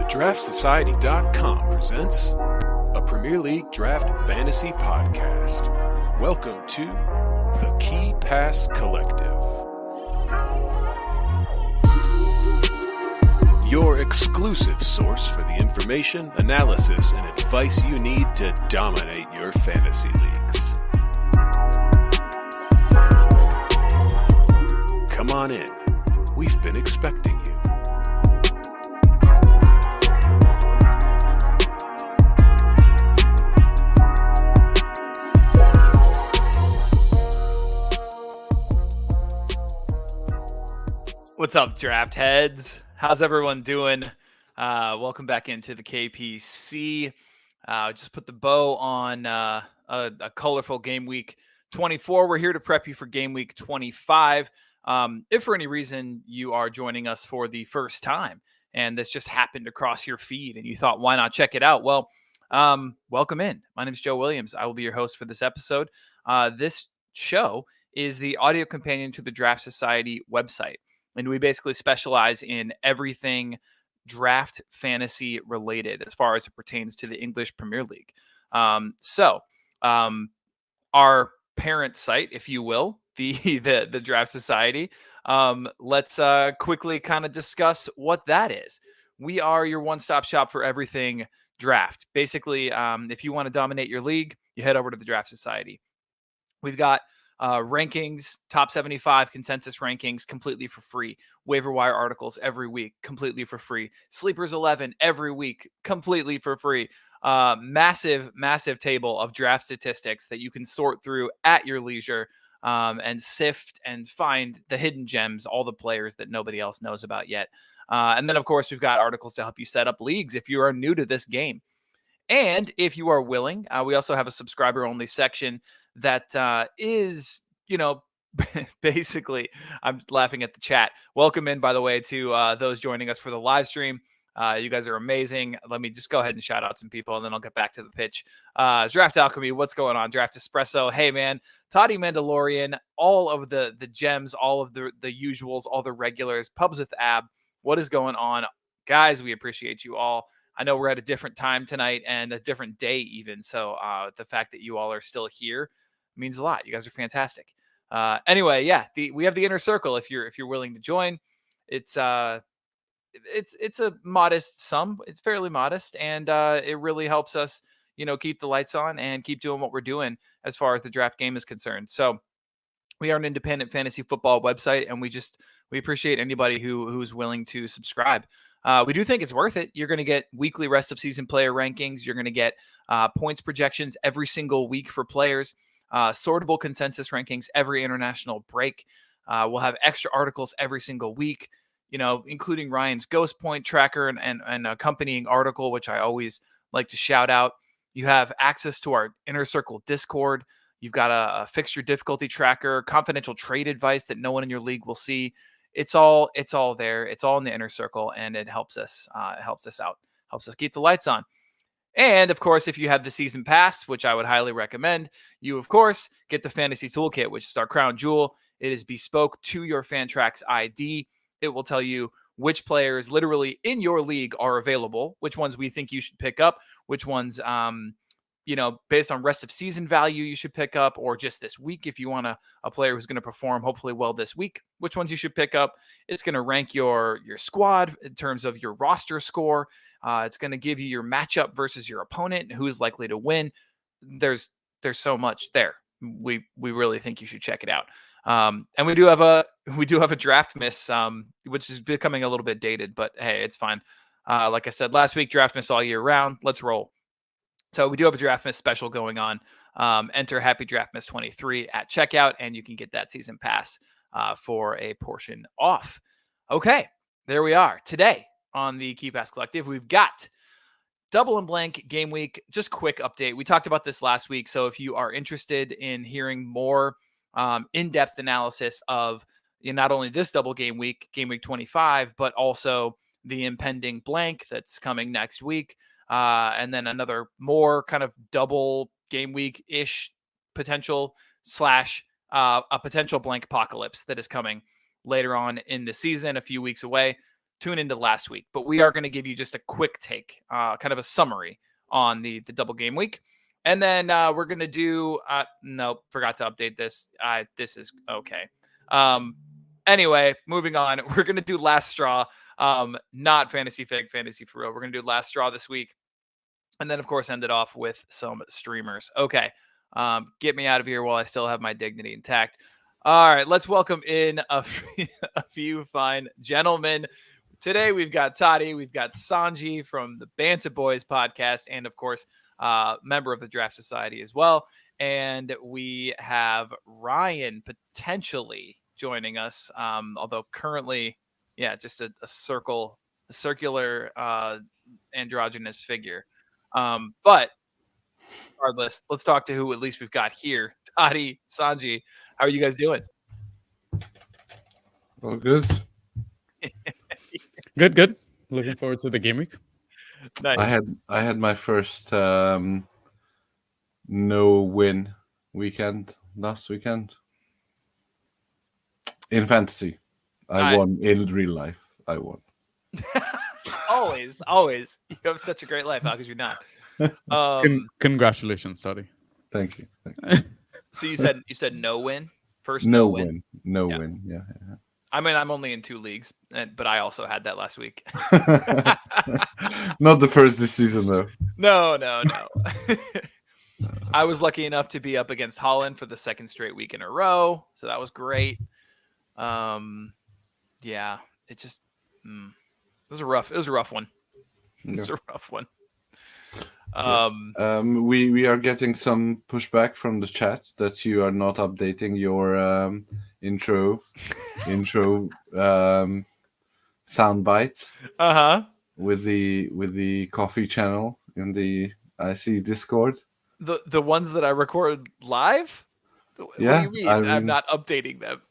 DraftSociety.com presents a Premier League Draft Fantasy Podcast. Welcome to the Key Pass Collective. Your exclusive source for the information, analysis, and advice you need to dominate your fantasy leagues. Come on in. We've been expecting you. What's up, draft heads? How's everyone doing? Welcome back into the KPC. Just put the bow on a colorful game week 24. We're here to prep you for game week 25. If for any reason you are joining us for the first time and this just happened to cross your feed and you thought, why not check it out? Well, welcome in. My name is Joe Williams. I will be your host for this episode. This show is the audio companion to the Draft Society website. And we basically specialize in everything draft fantasy related as far as it pertains to the English Premier League. Our parent site, if you will, the Draft Society, let's quickly kind of discuss what that is. We are your one-stop shop for everything draft. Basically, if you want to dominate your league, you head over to the Draft Society. We've got rankings, top 75 consensus rankings completely for free. Waiver wire articles every week completely for free. Sleepers 11 every week completely for free. Massive table of draft statistics that you can sort through at your leisure and sift and find the hidden gems, all the players that nobody else knows about yet. And then, of course, we've got articles to help you set up leagues if you are new to this game. And if you are willing, we also have a subscriber-only section that is, basically, I'm laughing at the chat. Welcome in, by the way, to those joining us for the live stream. You guys are amazing. Let me just go ahead and shout out some people, and then I'll get back to the pitch. Draft Alchemy, what's going on? Draft Espresso, hey, man. Toddy Mandalorian, all of the gems, all of the usuals, all the regulars, Pubs with Ab, what is going on? Guys, we appreciate you all. I know we're at a different time tonight and a different day even. So the fact that you all are still here means a lot. You guys are fantastic. Anyway, yeah, we have the inner circle. If you're willing to join, it's a modest sum. It's fairly modest, and it really helps us, keep the lights on and keep doing what we're doing as far as the draft game is concerned. So we are an independent fantasy football website, and we appreciate anybody who's willing to subscribe. We do think it's worth it. You're going to get weekly rest of season player rankings. You're going to get points projections every single week for players, sortable consensus rankings every international break. We'll have extra articles every single week, including Ryan's Ghost Point tracker and accompanying article, which I always like to shout out. You have access to our Inner Circle Discord. You've got a fixture difficulty tracker, confidential trade advice that no one in your league will see. It's all there. It's all in the inner circle, and it helps us out, helps us keep the lights on. And of course, if you have the season pass, which I would highly recommend, you of course get the fantasy toolkit, which is our crown jewel. It is bespoke to your Fantrax ID. It will tell you which players literally in your league are available, which ones we think you should pick up, which ones, based on rest of season value you should pick up, or just this week if you want a player who's going to perform hopefully well this week, which ones you should pick up. It's going to rank your squad in terms of your roster score. It's going to give you your matchup versus your opponent and who's likely to win. There's so much there. We really think you should check it out. And we do have a draft miss, which is becoming a little bit dated, but hey, it's fine. Like I said last week, draft miss all year round. Let's roll. So we do have a draft miss special going on. Enter Happy Draft Miss 23 at checkout, and you can get that season pass for a portion off. Okay, there we are. Today on the Key Pass Collective, we've got double and blank game week. Just quick update. We talked about this last week, so if you are interested in hearing more in-depth analysis of not only this double game week 25, but also the impending blank that's coming next week, and then another more kind of double game week-ish potential / a potential blank apocalypse that is coming later on in the season, a few weeks away. tune into last week, but we are going to give you just a quick take, kind of a summary on the double game week. And then we're going to do, no, forgot to update this. This is okay. Anyway, moving on. We're going to do last straw, not fantasy fig, fantasy for real. We're going to do last straw this week. And then, of course, end it off with some streamers. Okay. Get me out of here while I still have my dignity intact. All right. Let's welcome in a few fine gentlemen. Today, we've got Toddy. We've got Sanji from the Banta Boys podcast. And, of course, member of the Draft Society as well. And we have Ryan potentially joining us, although currently, just a circular androgynous figure. But regardless, let's talk to who at least we've got here. Toddy, Sanji, how are you guys doing? All good. Good. Looking forward to the game week. Nice. I had my first no win weekend last weekend. In fantasy, I won. In real life, I won. always. You have such a great life. How could you not? Congratulations, Toddy. Thank you. So you said no win first. No win. Yeah. I mean, I'm only in 2 leagues, but I also had that last week. Not the first this season, though. No. I was lucky enough to be up against Holland for the 2nd straight week in a row, so that was great. Yeah, it just it was a rough one. It's a rough one. We are getting some pushback from the chat that you are not updating your intro sound bites. With the coffee channel in the IC Discord. The ones that I record live? Yeah, what do you mean? I'm not updating them.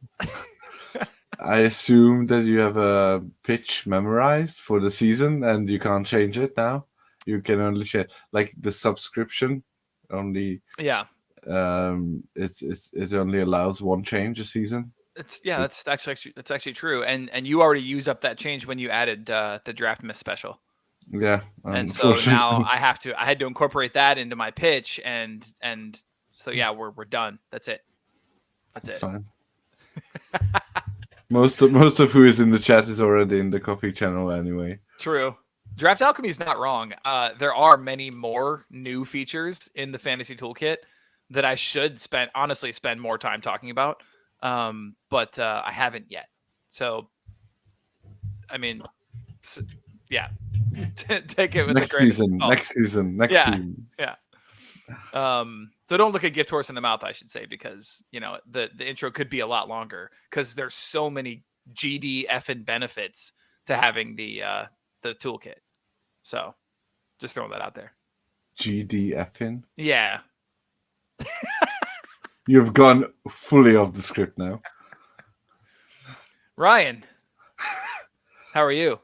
I assume that you have a pitch memorized for the season and you can't change it now. You can only share like the subscription only. Yeah. It only allows one change a season. That's actually true. And you already used up that change when you added the draft miss special. Yeah. And so now I had to incorporate that into my pitch and so yeah, we're done. That's it. That's it. Fine. Most of who is in the chat is already in the coffee channel anyway. True. Draft Alchemy is not wrong. There are many more new features in the fantasy toolkit that I should spend more time talking about. But I haven't yet. So, I mean, yeah, take it with next season. Yeah. So don't look a gift horse in the mouth, I should say, because the intro could be a lot longer because there's so many GD effing benefits to having the toolkit. So just throwing that out there. GD effing? Yeah. You've gone fully off the script now. Ryan, how are you?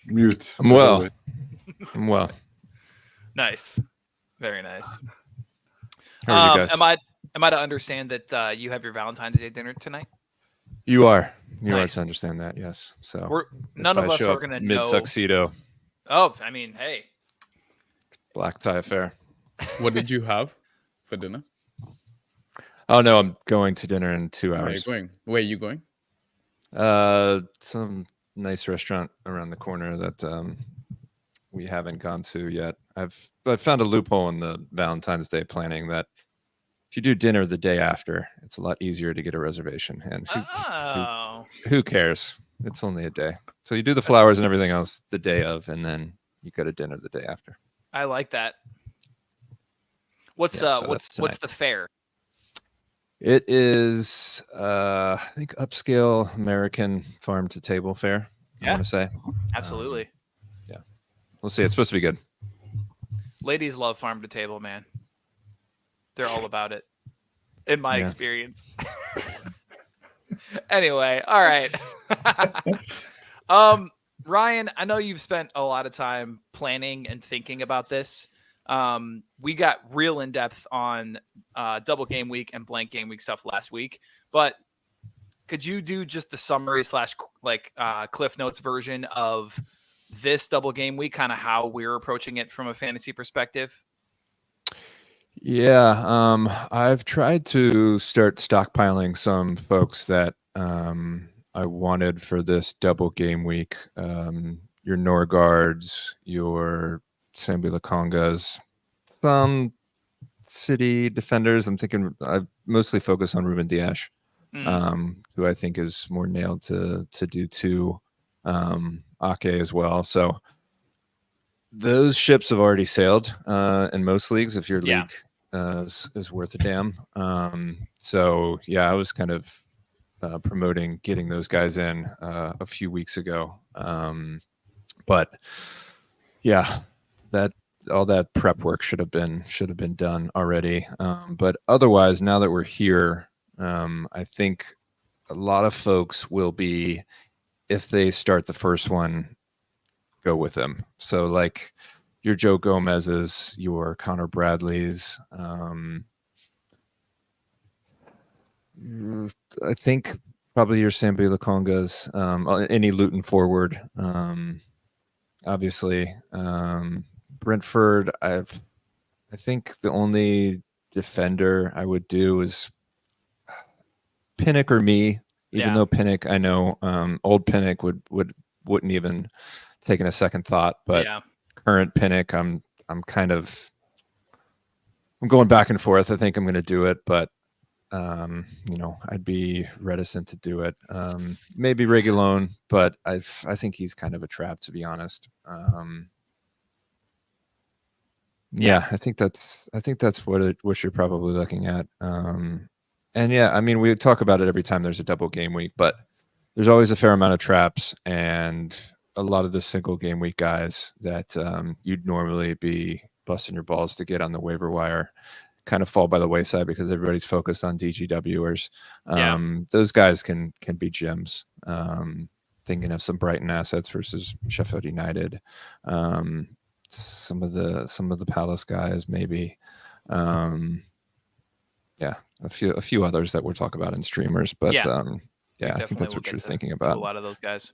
Mute. I'm well. Nice. Very nice. How are you guys? Am I to understand that you have your Valentine's Day dinner tonight? You are. You Nice. are to understand that, yes. So none of us are going to know. Mid-tuxedo. Oh, I mean, hey. Black tie affair. What did you have for dinner? Oh, no, I'm going to dinner in 2 hours. Where are you going? Some nice restaurant around the corner that we haven't gone to yet. I've found a loophole in the Valentine's Day planning that if you do dinner the day after, it's a lot easier to get a reservation. And who cares? It's only a day. So you do the flowers and everything else the day of, and then you go to dinner the day after. I like that. What's the fare? It is, I think, upscale American farm to table fare. I want to say. Absolutely. Yeah, we'll see. It's supposed to be good. Ladies love farm to table, man. They're all about it, in my experience. Anyway, all right. Ryan, I know you've spent a lot of time planning and thinking about this. We got real in depth on double game week and blank game week stuff last week, but could you do just the summary / like Cliff Notes version of this double game week, kind of how we're approaching it from a fantasy perspective? Yeah, I've tried to start stockpiling some folks that I wanted for this double game week. Your Norgards, your Sambi Lakongas, some City defenders. I'm thinking I've mostly focused on Ruben Dias, who I think is more nailed to do two. Ake as well. So those ships have already sailed in most leagues. If your league is worth a damn. So yeah, I was kind of promoting getting those guys in a few weeks ago. But yeah, that all that prep work should have been done already. But otherwise, now that we're here, I think a lot of folks will be, if they start the first one, go with them. So like your Joe Gomez's, your Connor Bradley's, I think probably your Sambi Lakonga's, any Luton forward, obviously. Brentford, I think the only defender I would do is Pinnock or me, even though Pinnock, I know old Pinnock wouldn't even taken a second thought, but current Pinnock, I'm going back and forth. I think I'm going to do it, but I'd be reticent to do it. Maybe Reguilon, but I think he's kind of a trap, to be honest. I think that's what you're probably looking at. And yeah, I mean, we talk about it every time there's a double game week, but there's always a fair amount of traps, and a lot of the single game week guys that you'd normally be busting your balls to get on the waiver wire kind of fall by the wayside because everybody's focused on DGWers. Those guys can be gems. Thinking of some Brighton assets versus Sheffield United, some of the Palace guys, maybe. A few others that we'll talk about in streamers, but I think that's what you're thinking about. A lot of those guys.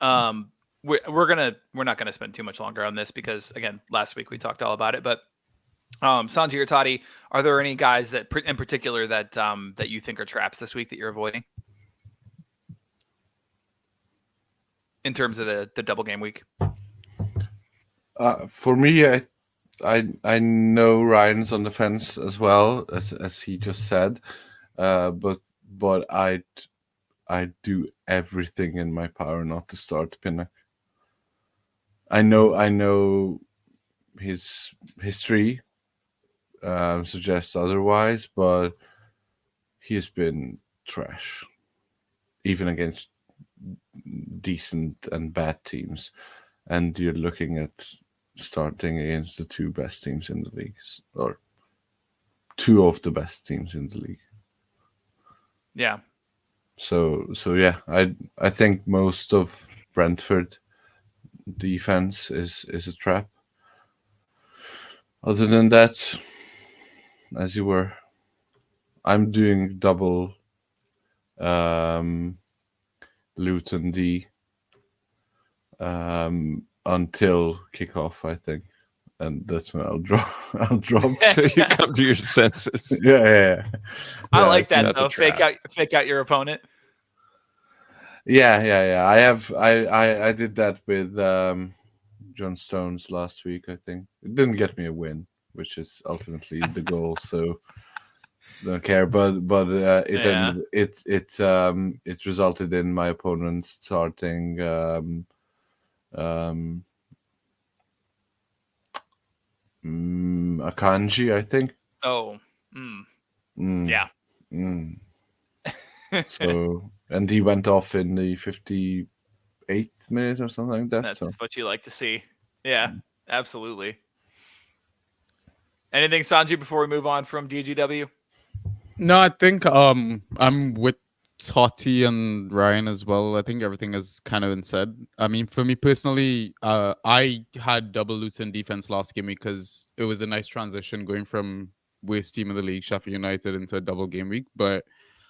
We're not gonna spend too much longer on this because again, last week we talked all about it. But Sanji or Toddy, are there any guys that in particular that that you think are traps this week that you're avoiding in terms of the double game week? For me, I know Ryan's on the fence as well, as he just said, but I do everything in my power not to start Pinnock. I know his history suggests otherwise, but he's been trash, even against decent and bad teams. And you're looking at starting against the two best teams in the league, or two of the best teams in the league. Yeah. So yeah, I think most of Brentford defense is a trap. Other than that, as you were, I'm doing double Luton D until kickoff, I think, and that's when I'll drop. So you come to your senses. Yeah. I like that though. Fake out your opponent. Yeah. I did that with John Stones last week. I think it didn't get me a win, which is ultimately the goal. So don't care. But it resulted in my opponent starting Akanji, I think. Oh. Yeah. So, and he went off in the 58th minute or something like that. That's what you like to see. Yeah, absolutely. Anything, Sanji, before we move on from DGW? No, I think I'm with Totti and Ryan as well. I think everything has kind of been said. I mean, for me personally, I had double Luton defense last game because it was a nice transition going from worst team in the league, Sheffield United, into a double game week. But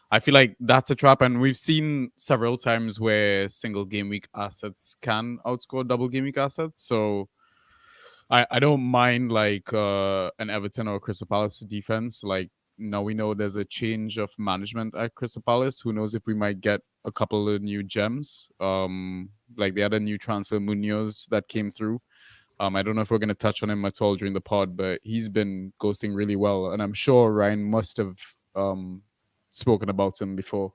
I feel like that's a trap, and we've seen several times where single game week assets can outscore double game week assets. So I don't mind like an Everton or Crystal Palace defense. Like now we know there's a change of management at Crystal Palace. Who knows if we might get a couple of new gems. Like they had a new transfer, Munoz, that came through. I don't know if we're going to touch on him at all during the pod, but he's been ghosting really well. And I'm sure Ryan must have spoken about him before.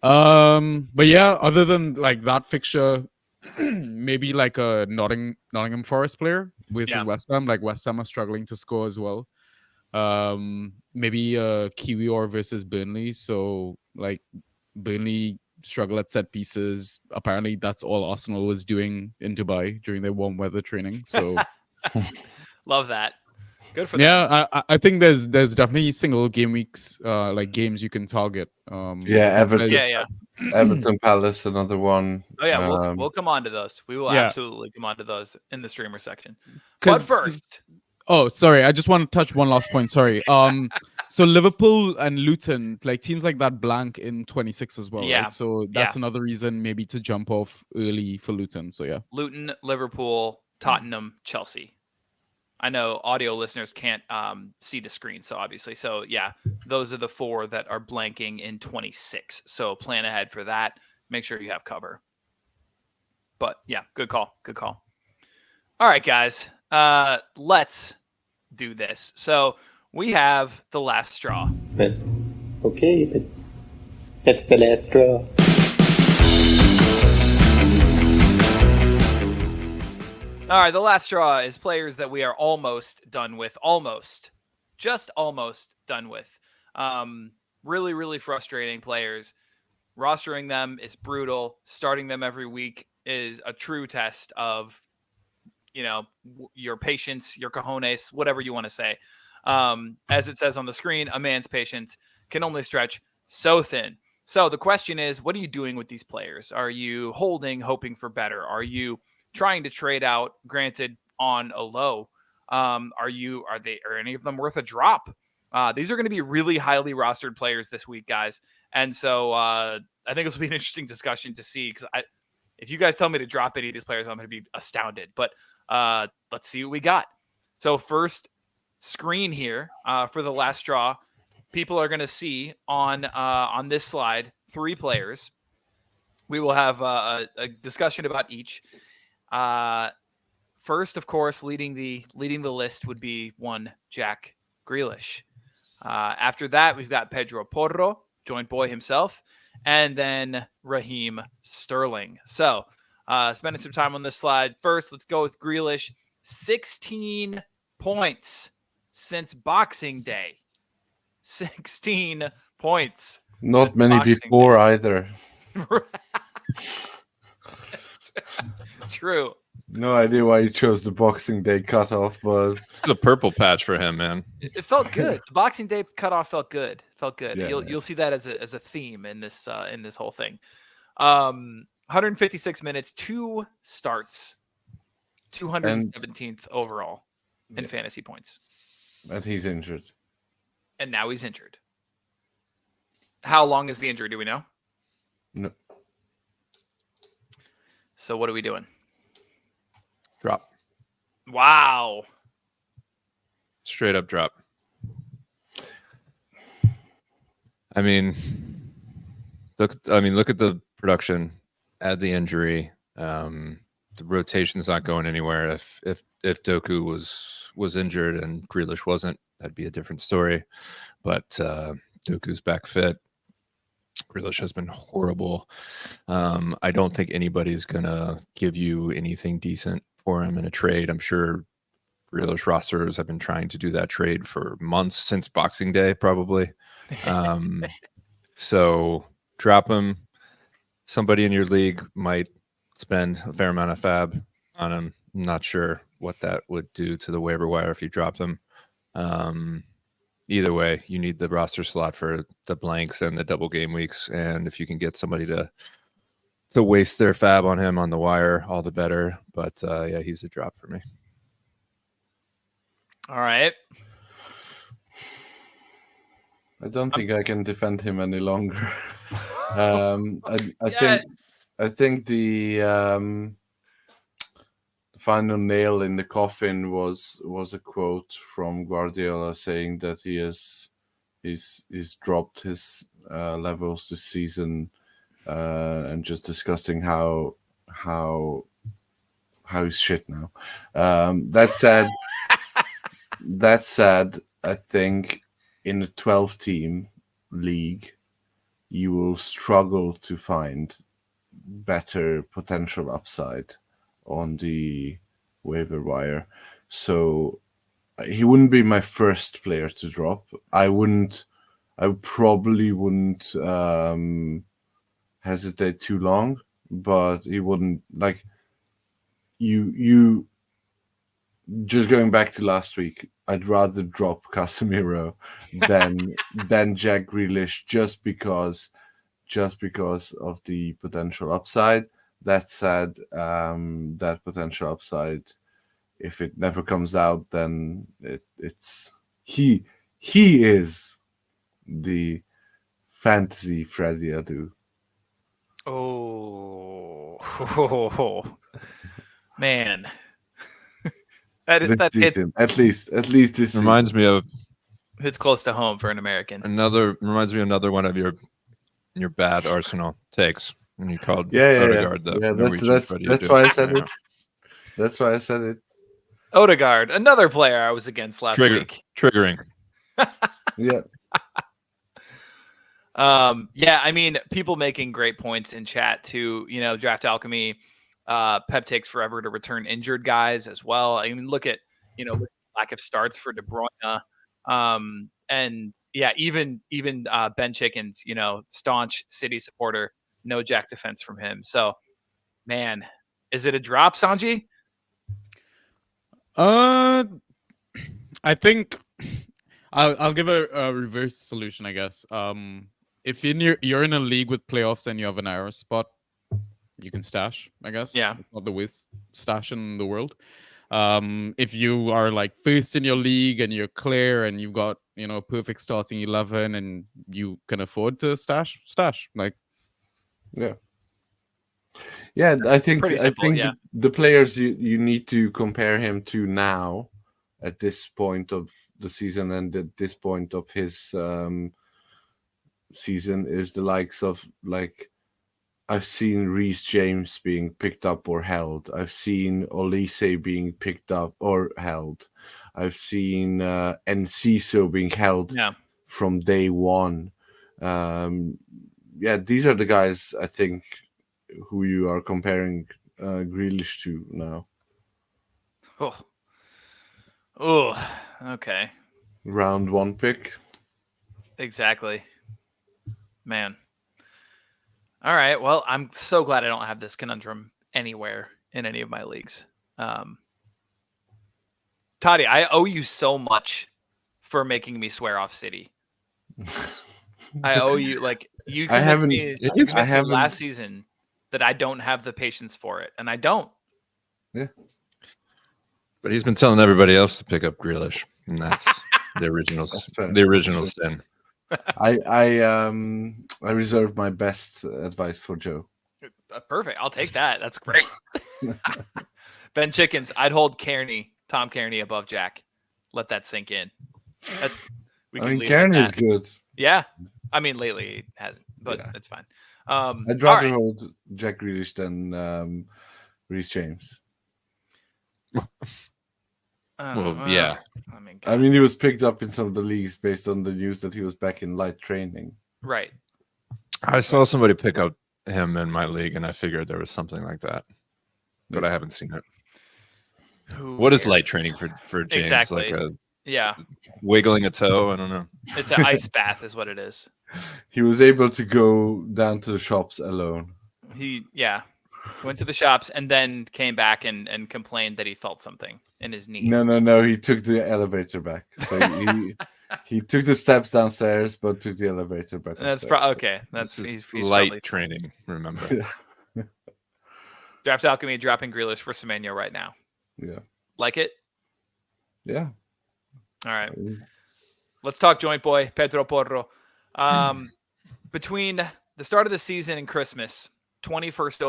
But yeah, other than like that fixture, maybe like a Nottingham Forest player versus West Ham. Like West Ham are struggling to score as well. Maybe Kiwior versus Burnley. So like Burnley struggle at set pieces. Apparently, that's all Arsenal was doing in Dubai during their warm weather training. So, love that. Good for them. Yeah, I think there's definitely single game weeks, like games you can target. Everton Palace, another one. Oh yeah, we'll come on to those. We will absolutely come on to those in the streamer section. But first, sorry, I just want to touch one last point. Sorry. So Liverpool and Luton, like teams like that, blank in 26 as well. Yeah. Right? So that's another reason maybe to jump off early for Luton. So yeah. Luton, Liverpool, Tottenham, Chelsea. I know audio listeners can't see the screen, so obviously. So yeah, those are the 4 that are blanking in 26. So plan ahead for that. Make sure you have cover. But yeah, good call. Good call. All right, guys. Let's do this. So we have the last straw. But that's the last straw. All right, the last straw is players that we are almost done with. Just almost done with. Really, really frustrating players. Rostering them is brutal. Starting them every week is a true test of, your patience, your cojones, whatever you want to say. As it says on the screen, a man's patience can only stretch so thin. So the question is, what are you doing with these players? Are you holding, hoping for better? Are you trying to trade out, granted on a low? Are any of them worth a drop? These are going to be really highly rostered players this week, guys. And so I think this will be an interesting discussion to see, because if you guys tell me to drop any of these players, I'm going to be astounded. But let's see what we got. So first screen here for the last straw, people are going to see on this slide 3 players. We will have a discussion about each. First, of course, leading the list would be one Jack Grealish. After that, we've got Pedro Porro, joint boy himself, and then Raheem Sterling. So, spending some time on this slide. First, let's go with Grealish. 16 points since Boxing Day. 16 points. Not many before either. True. No idea why you chose the Boxing Day cutoff, but it's a purple patch for him, man. It felt good. The Boxing Day cutoff felt good. Yeah, you'll see that as a theme in this whole thing. 156 minutes, 2 starts, 217th overall in fantasy points. And he's injured. And now he's injured. How long is the injury? Do we know? No. So what are we doing? Drop. Wow. Straight up drop. I mean, look at the production, add the injury. The rotation's not going anywhere. If Doku was injured and Grealish wasn't, that'd be a different story. But Doku's back fit. Grealish has been horrible. I don't think anybody's gonna give you anything decent for him in a trade. I'm sure Grealish rosters have been trying to do that trade for months, since Boxing Day, probably. So drop him. Somebody in your league might spend a fair amount of fab on him. I'm not sure what that would do to the waiver wire if you dropped him. Either way, you need the roster slot for the blanks and the double game weeks. And if you can get somebody to waste their fab on him on the wire, all the better. But yeah, he's a drop for me. All right. I don't think I can defend him any longer. Yes. I think the final nail in the coffin was a quote from Guardiola saying that he's dropped his levels this season, and just discussing how he's shit now. That said, I think in a 12-team league, you will struggle to find better potential upside on the waiver wire. So he wouldn't be my first player to drop. I probably wouldn't hesitate too long, but he wouldn't, like, you just going back to last week, I'd rather drop Casemiro than Jack Grealish just because of the potential upside. That said, that potential upside, if it never comes out, then it's he is the fantasy Freddie Adu. Oh, man. That This hits, season, at least this Reminds season. me of hits close to home for an American. reminds me of another one of your bad Arsenal takes when you called Yeah. Odegaard the Norwegian Freddie That's Adu. why I said Yeah. it. That's why I said it. Odegaard, another player I was against last week. Triggering. Yeah. Yeah, I mean, people making great points in chat too. Draft Alchemy, Pep takes forever to return injured guys as well. I mean, look at lack of starts for De Bruyne, and yeah, even Ben Chickens, staunch City supporter, no Jack defense from him. So, man, is it a drop, Sanji? I think I'll give a reverse solution, I guess. If you're in a league with playoffs and you have an arrow spot, you can stash, I guess. Yeah. It's not the worst stash in the world. If you are like first in your league and you're clear and you've got perfect starting 11 and you can afford to stash. Like, Yeah. Yeah, I think pretty simple, yeah. the players you need to compare him to now at this point of the season and at this point of his season is the likes of, like, I've seen Reece James being picked up or held. I've seen Olise being picked up or held. I've seen Enciso being held from day one. Yeah, these are the guys I think who you are comparing Grealish to now. Oh, okay. Round 1 pick. Exactly. Man. All right. Well, I'm so glad I don't have this conundrum anywhere in any of my leagues. Toddy, I owe you so much for making me swear off City. I owe you, like, you convinced me last season that I don't have the patience for it, and I don't. Yeah. But he's been telling everybody else to pick up Grealish, and that's the original sin. I reserve my best advice for Joe. Perfect. I'll take that. That's great. Ben Chickens, I'd hold Tom Kearney above Jack. Let that sink in. Kearney is good. Yeah. I mean, lately he hasn't, but it's fine. I'd rather hold Jack Grealish than Reece James. Yeah. I mean, he was picked up in some of the leagues based on the news that he was back in light training. Right. I saw somebody pick up him in my league, and I figured there was something like that, but I haven't seen it. What is light training for James? Exactly. Like wiggling a toe? I don't know. It's an ice bath is what it is. He was able to go down to the shops alone. He went to the shops and then came back and complained that he felt something in his knee. No. He took the elevator back. So he took the steps downstairs, but took the elevator back. That's okay. That's he's light training. Remember. Draft Alchemy dropping Grealish for Semenyo right now. Yeah. Like it? Yeah. All right. Let's talk joint boy, Pedro Porro. Between the start of the season and Christmas, 21st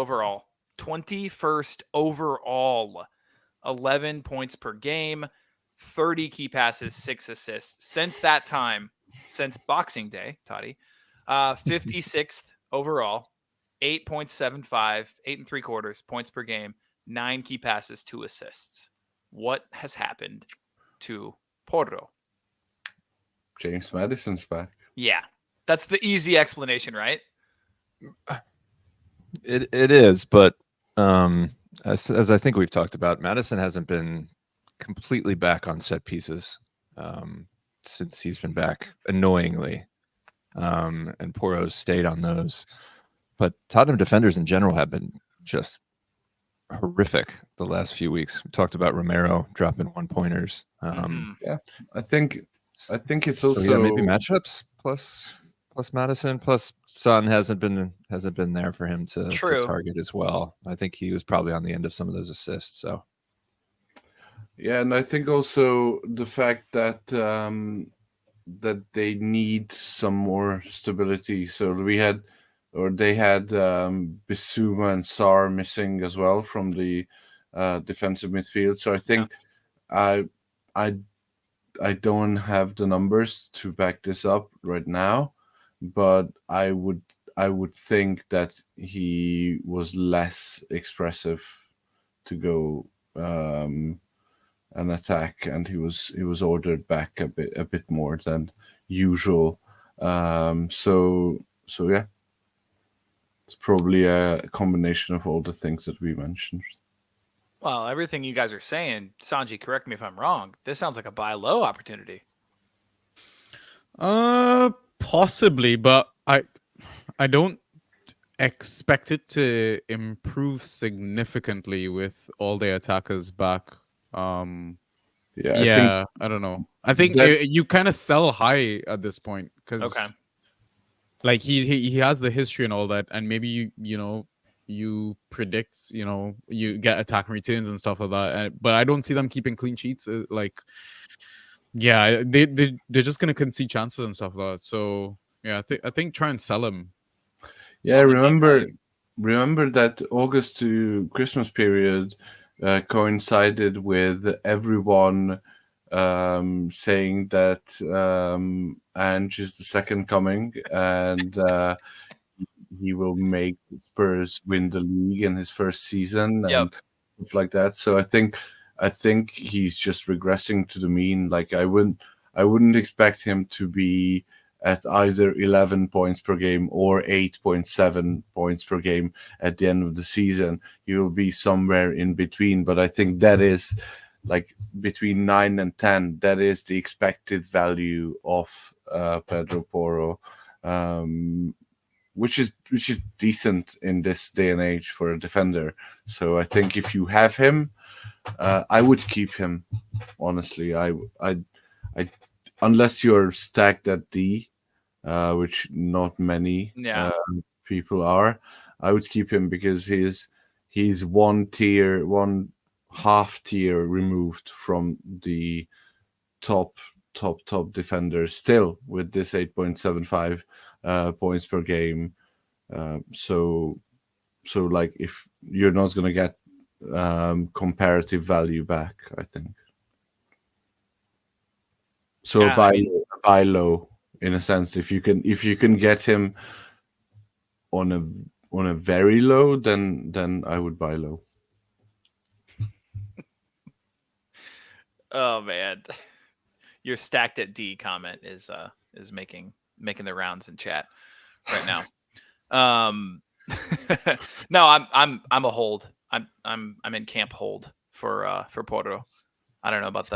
overall, 11 points per game, 30 key passes, 6 assists. Since that time, since Boxing Day, Toddy, 56th overall, 8.75, 8 3/4 points per game, 9 key passes, 2 assists. What has happened to Porro? James Madison's back. Yeah, that's the easy explanation, right? It is, but as I think we've talked about, Madison hasn't been completely back on set pieces since he's been back, annoyingly, and Porro's stayed on those. But Tottenham defenders in general have been just horrific the last few weeks. We talked about Romero dropping 1-pointers. Yeah, I think it's also so maybe matchups plus Madison plus Son hasn't been there for him to target as well. I think he was probably on the end of some of those assists. So yeah, and I think also the fact that that they need some more stability. So they had Bissouma and Sarr missing as well from the defensive midfield. So I think I don't have the numbers to back this up right now, but I would think that he was less expressive to go an attack, and he was ordered back a bit more than usual. So yeah, it's probably a combination of all the things that we mentioned. Well, everything you guys are saying, Sanji, correct me if I'm wrong. This sounds like a buy low opportunity. Possibly, but I don't expect it to improve significantly with all the attackers back. I don't know. I think you kind of sell high at this point because like he has the history and all that, and maybe you predict, you get attack returns and stuff like that. But I don't see them keeping clean sheets. They're just gonna concede chances and stuff like that. So yeah, I think try and sell him. Yeah, remember that August to Christmas period coincided with everyone saying that Ange is the second coming, and he will make Spurs win the league in his first season and stuff like that. So I think he's just regressing to the mean. Like I wouldn't expect him to be at either 11 points per game or 8.7 points per game at the end of the season. He will be somewhere in between, but I think that is like between 9 and 10. That is the expected value of Pedro Porro, which is decent in this day and age for a defender. So I think if you have him, I would keep him. Honestly, I unless you're stacked at D, which not many people are, I would keep him because he's one half tier removed from the top defenders still with this 8.75 points per game. So like if you're not going to get comparative value back, I think. So buy low in a sense. If you can get him on a very low, then I would buy low. Oh man, your stacked at D comment is making the rounds in chat right now. No, I'm a hold. I'm in camp hold for Porro. I don't know about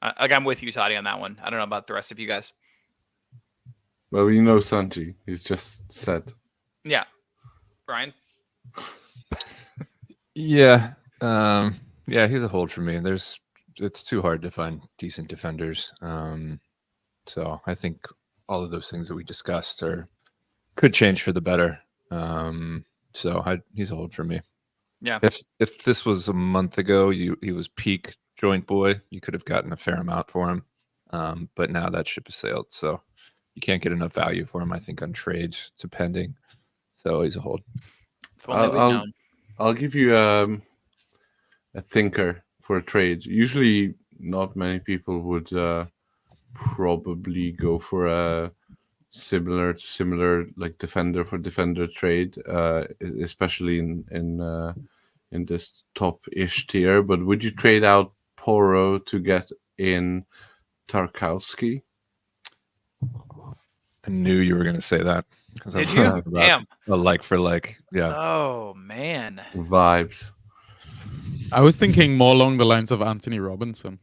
I'm with you, Toddy, on that one. I don't know about the rest of you guys. Well, we know Sanji. He's just said. Yeah, Brian. Yeah, he's a hold for me. It's too hard to find decent defenders. So I think all of those things that we discussed could change for the better. So he's a hold for me. Yeah. If this was a month ago, he was peak joint boy, you could have gotten a fair amount for him. But now that ship has sailed, so you can't get enough value for him. I think on trades, it's a pending, so he's a hold. If only we'd known. I'll give you a thinker for a trade. Usually, not many people would probably go for a similar like defender for defender trade, especially in this top-ish tier. But would you trade out Poro to get in Tarkowski? I knew you were going to say that. Did you? Damn. A like for like. Yeah. Oh, man. Vibes. I was thinking more along the lines of Anthony Robinson.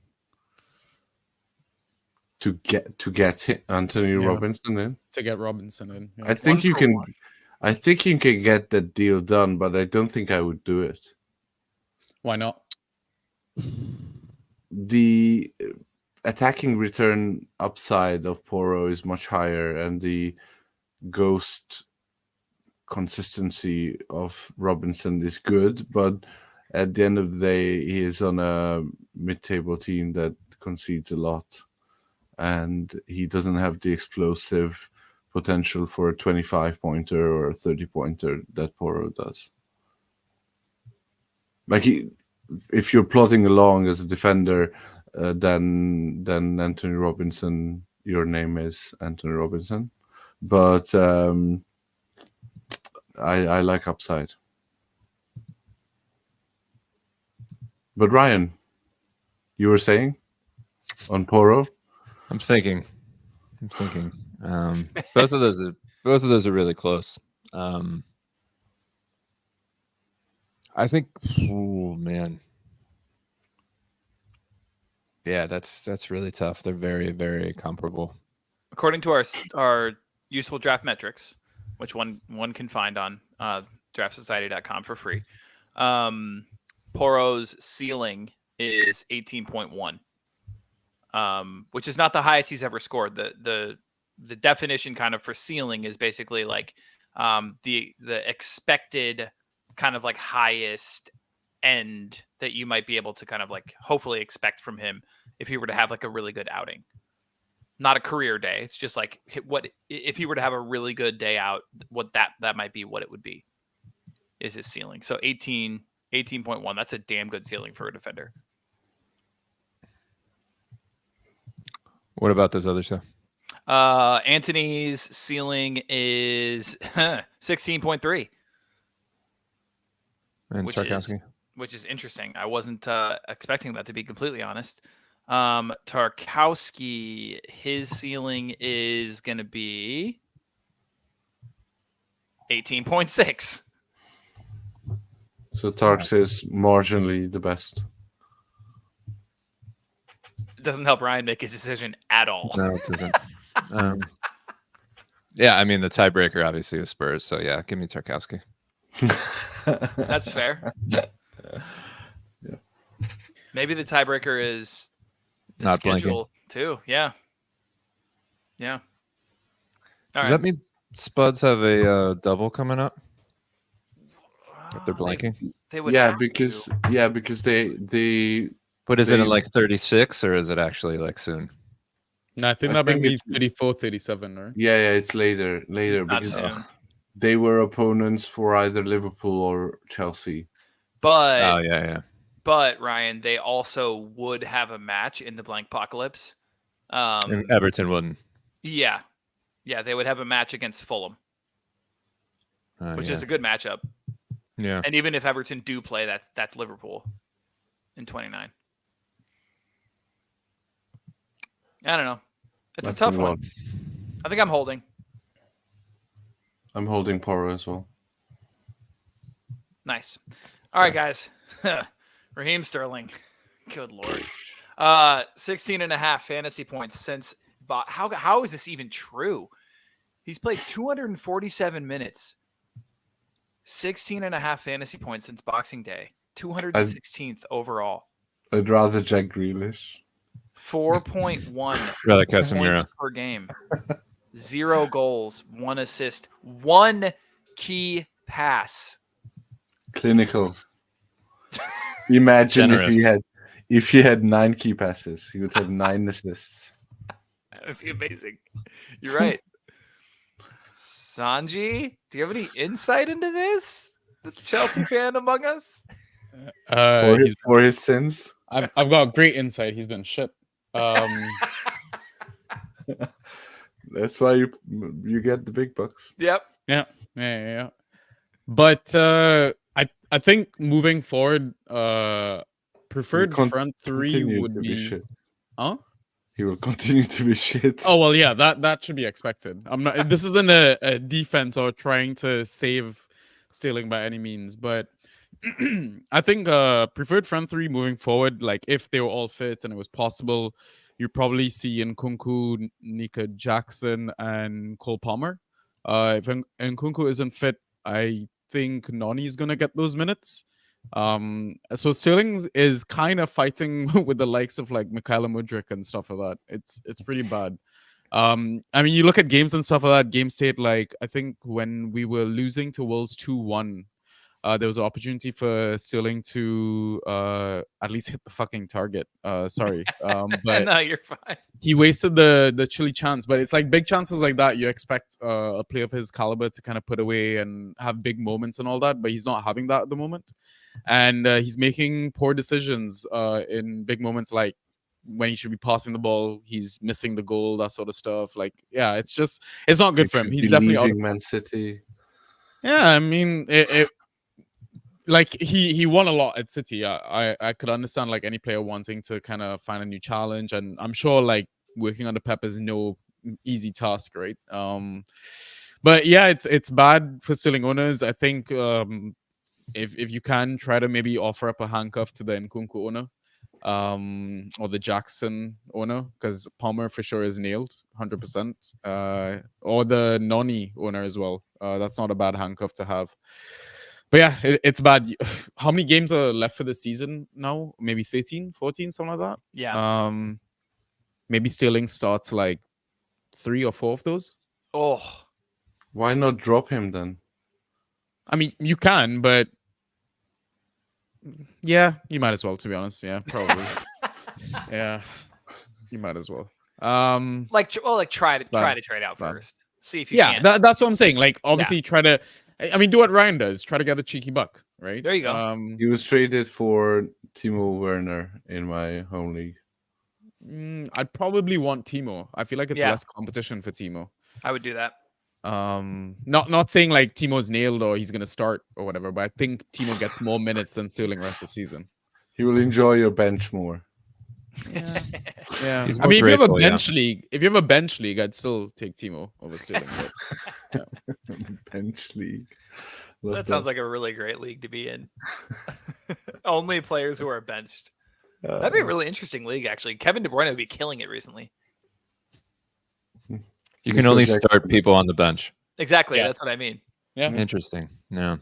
To get Anthony Robinson in? To get Robinson in. Yeah. I think you can. I think you can get that deal done, but I don't think I would do it. Why not? The attacking return upside of Poro is much higher, and the ghost consistency of Robinson is good, but at the end of the day, he is on a mid-table team that concedes a lot, and he doesn't have the explosive potential for a 25-pointer or a 30-pointer that Poro does. Like, if you're plotting along as a defender, then Anthony Robinson, your name is Anthony Robinson. But I like upside. But Ryan, you were saying on Poro? I'm thinking. Both of those are really close. I think. Oh man. Yeah, that's really tough. They're very, very comparable. According to our useful draft metrics, which one can find on draftsociety.com for free, Poro's ceiling is 18.1, which is not the highest he's ever scored. The definition kind of for ceiling is basically like the expected kind of like highest end that you might be able to kind of like hopefully expect from him if he were to have like a really good outing. Not a career day. It's just like what if he were to have a really good day out, what that might be, what it would be is his ceiling. So 18.1, that's a damn good ceiling for a defender. What about those others though? Anthony's ceiling is 16.3. And Tarkowski? Which is interesting. I wasn't expecting that, to be completely honest. Tarkowski, his ceiling is going to be 18.6. So Tarks is marginally the best. It doesn't help Ryan make his decision at all. No, it doesn't. Yeah, I mean, the tiebreaker obviously is Spurs. So, yeah, give me Tarkowski. That's fair. Yeah. Maybe the tiebreaker is the not schedule blanking too. Yeah. All Does that mean Spuds have a double coming up? If they're blanking? They would because they But is it at like 36 or is it actually like soon? No, I think that might be 34, 37, right? Yeah, it's later because they were opponents for either Liverpool or Chelsea. But yeah. But Ryan, they also would have a match in the blank apocalypse. And Everton wouldn't. Yeah, they would have a match against Fulham, which is a good matchup. Yeah, and even if Everton do play, that's Liverpool in 29. I don't know. It's a tough one. I think I'm holding. I'm holding Poro as well. Nice. All right, guys. Raheem Sterling. Good Lord. 16.5 fantasy points since. How is this even true? He's played 247 minutes. 16.5 fantasy points since Boxing Day. 216th overall. I'd rather Jack Grealish. 4.1 rather Casemiro points per game. 0 goals, 1 assist, 1 key pass. Clinical. Imagine Generous. if he had 9 key passes, he would have 9 assists. That'd be amazing. You're right. Sanji, do you have any insight into this? The Chelsea fan among us? For his sins. I've got great insight. He's been shit. That's why you get the big bucks. Yep. Yeah. But I think moving forward, preferred front three would be shit. Huh? He will continue to be shit. Oh well, yeah, that should be expected. I'm not. This isn't a defense or trying to save Sterling by any means, but I think preferred front three moving forward, like if they were all fit and it was possible, you probably see Nkunku, Nika Jackson, and Cole Palmer. If Nkunku isn't fit, I think Noni's gonna get those minutes. So Sterling is kind of fighting with the likes of like Mikhailo Mudryk and stuff like that. It's pretty bad. I mean, you look at games and stuff like that. Game state, like I think when we were losing to Wolves 2-1, there was an opportunity for Sterling to at least hit the fucking target. Sorry, but no, you're fine. he wasted the chilly chance. But it's like big chances like that you expect a player of his caliber to kind of put away and have big moments and all that. But he's not having that at the moment, and he's making poor decisions in big moments, like when he should be passing the ball, he's missing the goal, that sort of stuff. Like, yeah, it's not good for him. He's definitely out of Man City. Yeah, I mean, like he won a lot at City. I could understand like any player wanting to kind of find a new challenge, and I'm sure like working on the Pep is no easy task, right? But yeah, it's bad for Sterling owners. I think if you can try to maybe offer up a handcuff to the Nkunku owner, or the Jackson owner, because Palmer for sure is nailed 100%, or the Noni owner as well. That's not a bad handcuff to have. But yeah, it's bad. How many games are left for the season now? Maybe 13, 14, something like that? Yeah. Maybe Sterling starts like 3 or 4 of those. Oh. Why not drop him then? I mean, you can, but yeah, you might as well, to be honest. Yeah, probably. Yeah, you might as well. Try to trade out first. See if you can. Yeah, that's what I'm saying. Like, obviously, try to. I mean, do what Ryan does. Try to get a cheeky buck, right? There you go. He was traded for Timo Werner in my home league. I'd probably want Timo. I feel like it's less competition for Timo. I would do that. Not saying like Timo's nailed or he's gonna start or whatever, but I think Timo gets more minutes than Sterling rest of season. He will enjoy your bench more. Yeah. Yeah. He's I mean, grateful, if you have a bench league, I'd still take Timo over Sterling. But, Bench league. That sounds like a really great league to be in. Only players who are benched. That'd be a really interesting league, actually. Kevin De Bruyne would be killing it recently. You can only start people on the bench. Exactly. Yeah. That's what I mean. Yeah. Interesting. Yeah.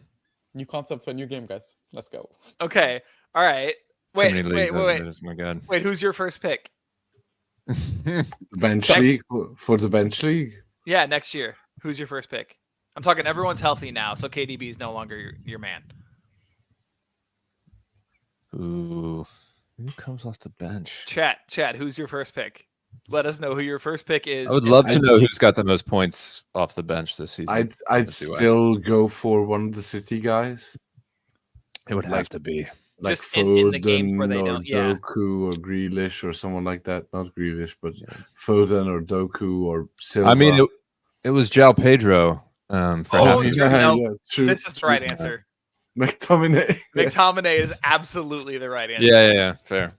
New concept for a new game, guys. Let's go. Okay. All right. Wait. My God. Wait, who's your first pick? Bench league for the bench league? Yeah, next year. Who's your first pick? I'm talking everyone's healthy now, so KDB is no longer your man. Ooh. Who comes off the bench? Chat, who's your first pick? Let us know who your first pick is. I would love to know who's got the most points off the bench this season. I'd still go for one of the City guys. It would have to be. Like just Foden in the games where they don't, Doku or Grealish or someone like that. Not Grealish, but Foden or Doku or Silva. I mean, it was João Pedro. True. This is the right answer. McTominay. McTominay is absolutely the right answer. Yeah, fair.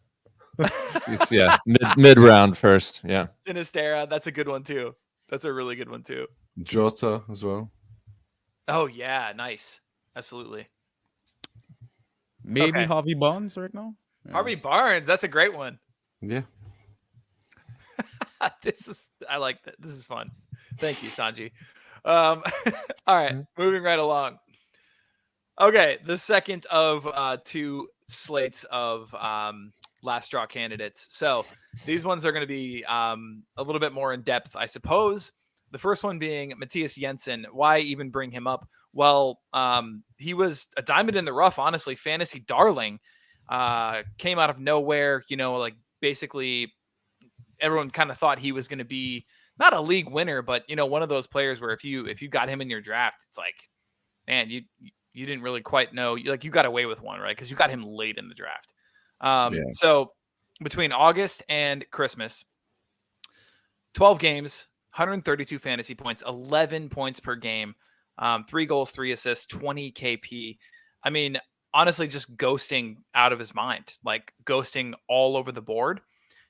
Mid round first. Yeah. Sinistera, that's a good one too. That's a really good one too. Jota as well. Oh yeah, nice. Absolutely. Maybe Harvey Barnes right now. Yeah. Harvey Barnes, that's a great one. Yeah. I like that. This is fun. Thank you, Sanji. All right, moving right along. Okay, the second of 2 slates of last draw candidates. So these ones are going to be a little bit more in depth, I suppose. The first one being Matthias Jensen. Why even bring him up? Well, he was a diamond in the rough, honestly, fantasy darling. Came out of nowhere, like basically everyone kind of thought he was going to be not a league winner, but one of those players where if you got him in your draft, it's like, man, you didn't really quite know, you got away with one, right? Because you got him late in the draft. So between August and Christmas, 12 games, 132 fantasy points, 11 points per game, 3 goals, 3 assists, 20 KP. I mean, honestly, just ghosting out of his mind, like ghosting all over the board.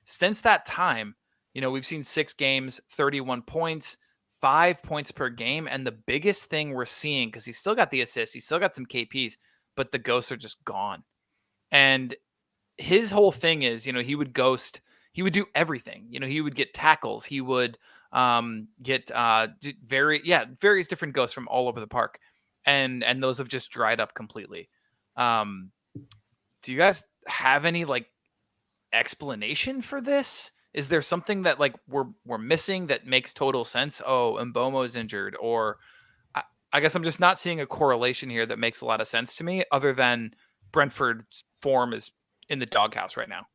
Since that time, we've seen 6 games, 31 points, 5 points per game. And the biggest thing we're seeing, because he's still got the assists, he's still got some KPs, but the ghosts are just gone. And his whole thing is, he would ghost, he would do everything. He would get tackles, he would get various different ghosts from all over the park. And those have just dried up completely. Do you guys have any like explanation for this? Is there something that like we're missing that makes total sense? Oh, Mbomo's injured, or I guess I'm just not seeing a correlation here that makes a lot of sense to me, other than Brentford's form is in the doghouse right now.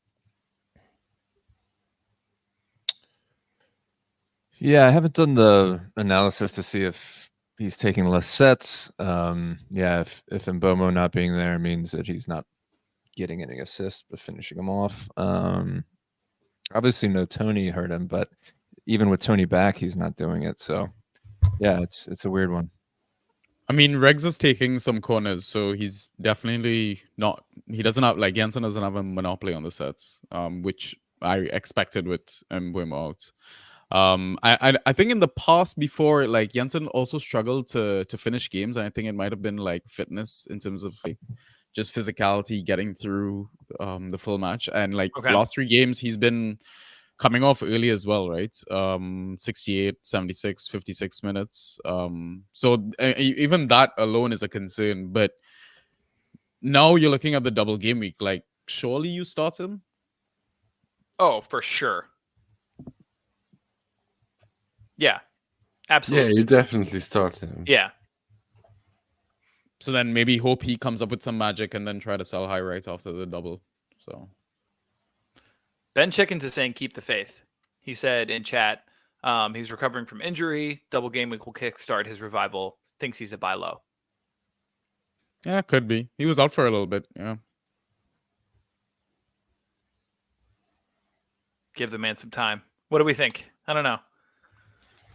Yeah, I haven't done the analysis to see if he's taking less sets. If Mbomo not being there means that he's not getting any assists but finishing them off. Obviously no Tony hurt him, but even with Tony back, he's not doing it. So yeah, it's a weird one. I mean, Regs is taking some corners, so he's definitely not. He doesn't have, like, Jensen doesn't have a monopoly on the sets, which I expected with Mbomo out. I think in the past before, like, Jensen also struggled to finish games, and I think it might have been like fitness in terms of like just physicality getting through the full match. And like last 3 games, he's been coming off early as well, right? 68, 76, 56 minutes. So even that alone is a concern. But now you're looking at the double game week. Like, surely you start him? Oh, for sure. Yeah, absolutely. Yeah, you definitely start him. Yeah. So then maybe hope he comes up with some magic and then try to sell high right after the double. So Ben Chickens is saying keep the faith. He said in chat, he's recovering from injury. Double game week will kickstart his revival. Thinks he's a buy low. Yeah, could be. He was out for a little bit. Yeah. Give the man some time. What do we think? I don't know.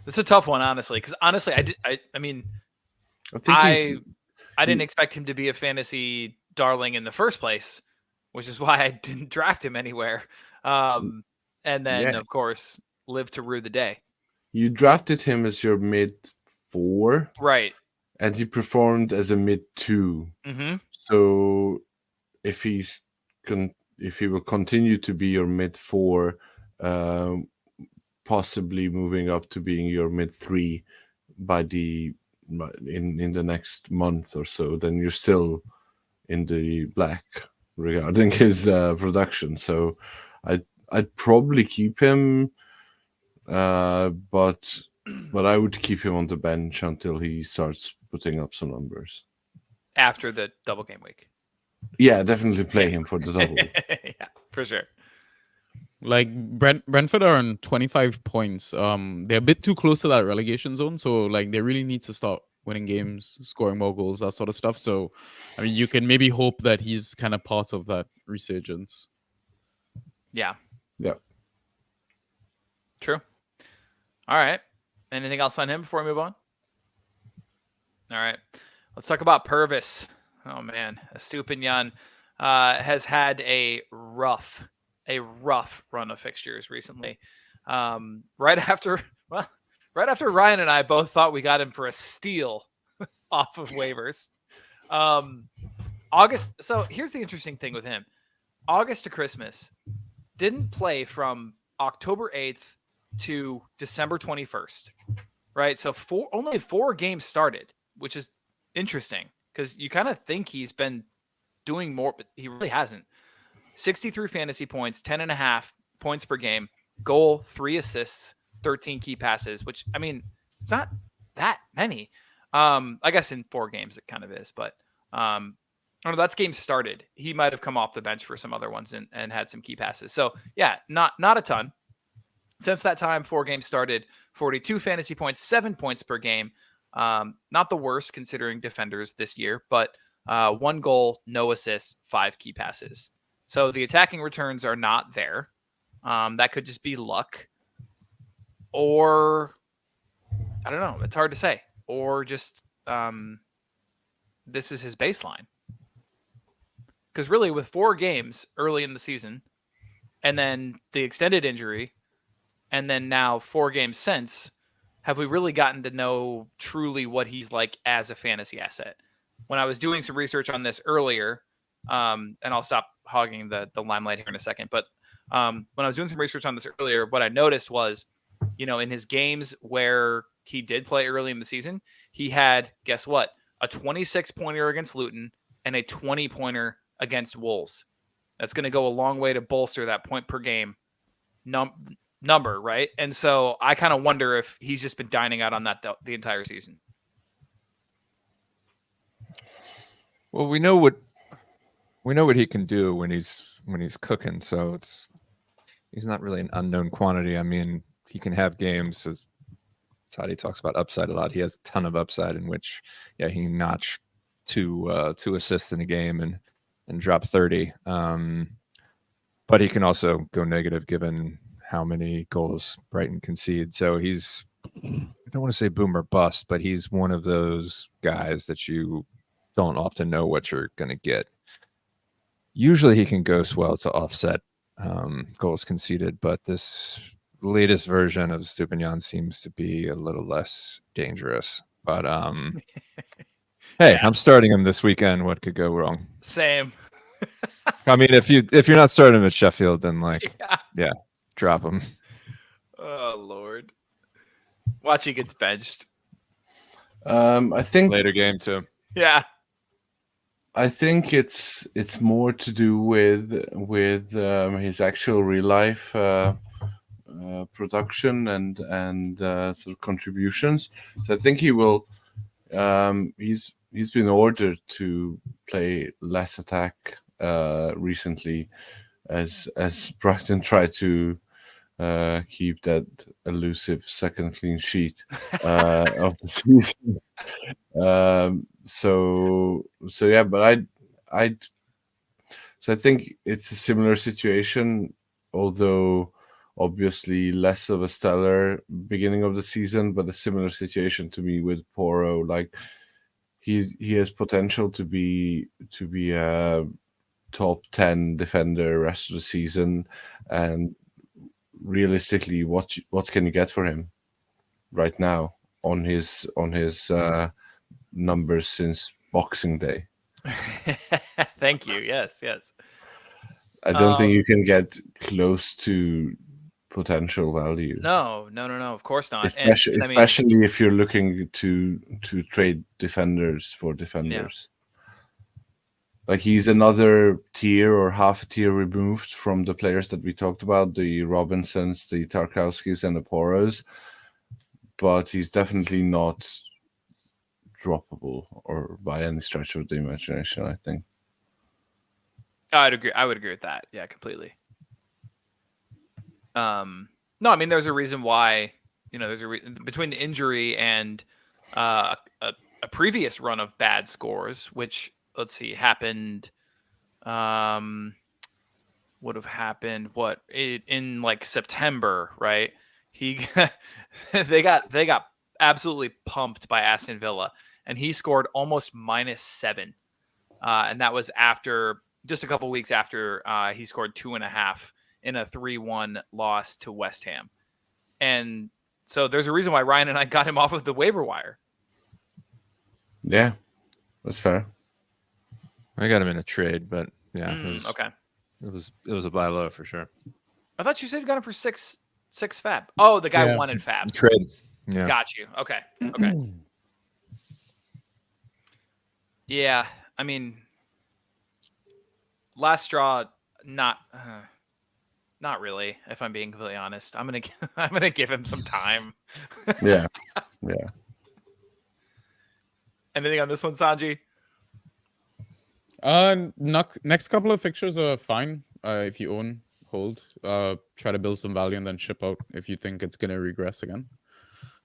It's a tough one, honestly, because honestly, I mean, I didn't expect him to be a fantasy darling in the first place, which is why I didn't draft him anywhere. And then, of course, live to rue the day. You drafted him as your mid 4, right? And he performed as a mid 2. Mm-hmm. So if he will continue to be your mid 4, possibly moving up to being your mid 3 in the next month or so, then you're still in the black regarding his production. So I'd probably keep him, but I would keep him on the bench until he starts putting up some numbers after the double game week. Yeah, definitely play him for the double. Yeah, for sure. Like Brentford are on 25 points. They're a bit too close to that relegation zone, so like they really need to start winning games, scoring more goals, that sort of stuff. So, I mean, you can maybe hope that he's kind of part of that resurgence. Yeah. Yeah. True. All right. Anything else on him before we move on? All right. Let's talk about Purvis. Oh man, Estupiñán has had a rough run of fixtures recently. Right after Ryan and I both thought we got him for a steal off of waivers. August. So here's the interesting thing with him. August to Christmas, didn't play from October 8th to December 21st. Right. So only 4 games started, which is interesting because you kind of think he's been doing more, but he really hasn't. 63 fantasy points, 10.5 points per game, goal, 3 assists, 13 key passes, which, I mean, it's not that many. I guess in 4 games it kind of is, but I don't know, that's game started. He might have come off the bench for some other ones and had some key passes. So yeah, not a ton. Since that time, 4 games started, 42 fantasy points, 7 points per game. Not the worst considering defenders this year, but 1 goal, no assists, 5 key passes. So the attacking returns are not there. That could just be luck, or I don't know. It's hard to say. Or just this is his baseline. Because really, with 4 games early in the season, and then the extended injury, and then now 4 games since, have we really gotten to know truly what he's like as a fantasy asset? When I was doing some research on this earlier, and I'll stop hogging the limelight here in a second, but when I was doing some research on this earlier, what I noticed was, in his games where he did play early in the season, he had, guess what, a 26-pointer against Luton and a 20-pointer against Wolves. That's going to go a long way to bolster that point per game number, right? And so I kind of wonder if he's just been dining out on that the entire season. Well, we know what he can do when he's cooking, so he's not really an unknown quantity. I mean, he can have games, as Toddy talks about upside a lot. He has a ton of upside in which, he can notch two assists in a game and drop 30. But he can also go negative given how many goals Brighton concede. So he's, I don't want to say boom or bust, but he's one of those guys that you don't often know what you're going to get. Usually he can go well to offset goals conceded, but this latest version of Stupinian seems to be a little less dangerous. But hey, yeah. I'm starting him this weekend. What could go wrong? Same. I mean, if you're not starting him at Sheffield, then yeah, drop him. Oh Lord, watch he gets benched. I think later game too. Yeah. I think it's more to do with his actual real life production and sort of contributions. So I think he will. He's been ordered to play less attack recently, as Brighton tried to keep that elusive second clean sheet of the season. So yeah, but I think it's a similar situation, although obviously less of a stellar beginning of the season, but a similar situation to me with Porro. Like he has potential to be a top 10 defender rest of the season, and realistically, what can you get for him right now on his numbers since Boxing Day? Thank you. Yes. I don't think you can get close to potential value. No. Of course not. Especially if you're looking to trade defenders for defenders. Yeah. Like he's another tier or half a tier removed from the players that we talked about, the Robinsons, the Tarkowskis, and the Poros. But he's definitely not droppable or by any stretch of the imagination, I think. I would agree with that. Yeah, completely. No, I mean, there's a reason why, there's between the injury and a previous run of bad scores, which, let's see, happened, would have happened in like September, right? They got absolutely pumped by Aston Villa, and he scored almost -7. And that was just a couple weeks after he scored 2.5 in a 3-1 loss to West Ham. And so there's a reason why Ryan and I got him off of the waiver wire. Yeah, that's fair. I got him in a trade, but yeah, okay. It was a buy low for sure. I thought you said you got him for six fab. Oh, the guy wanted fab. Trade. Yeah. Got you. Okay. Yeah, I mean, last straw, not really. If I'm being completely honest, I'm gonna give him some time. Yeah. Anything on this one, Sanji? Next couple of fixtures are fine if you own hold. Try to build some value and then ship out if you think it's gonna regress again.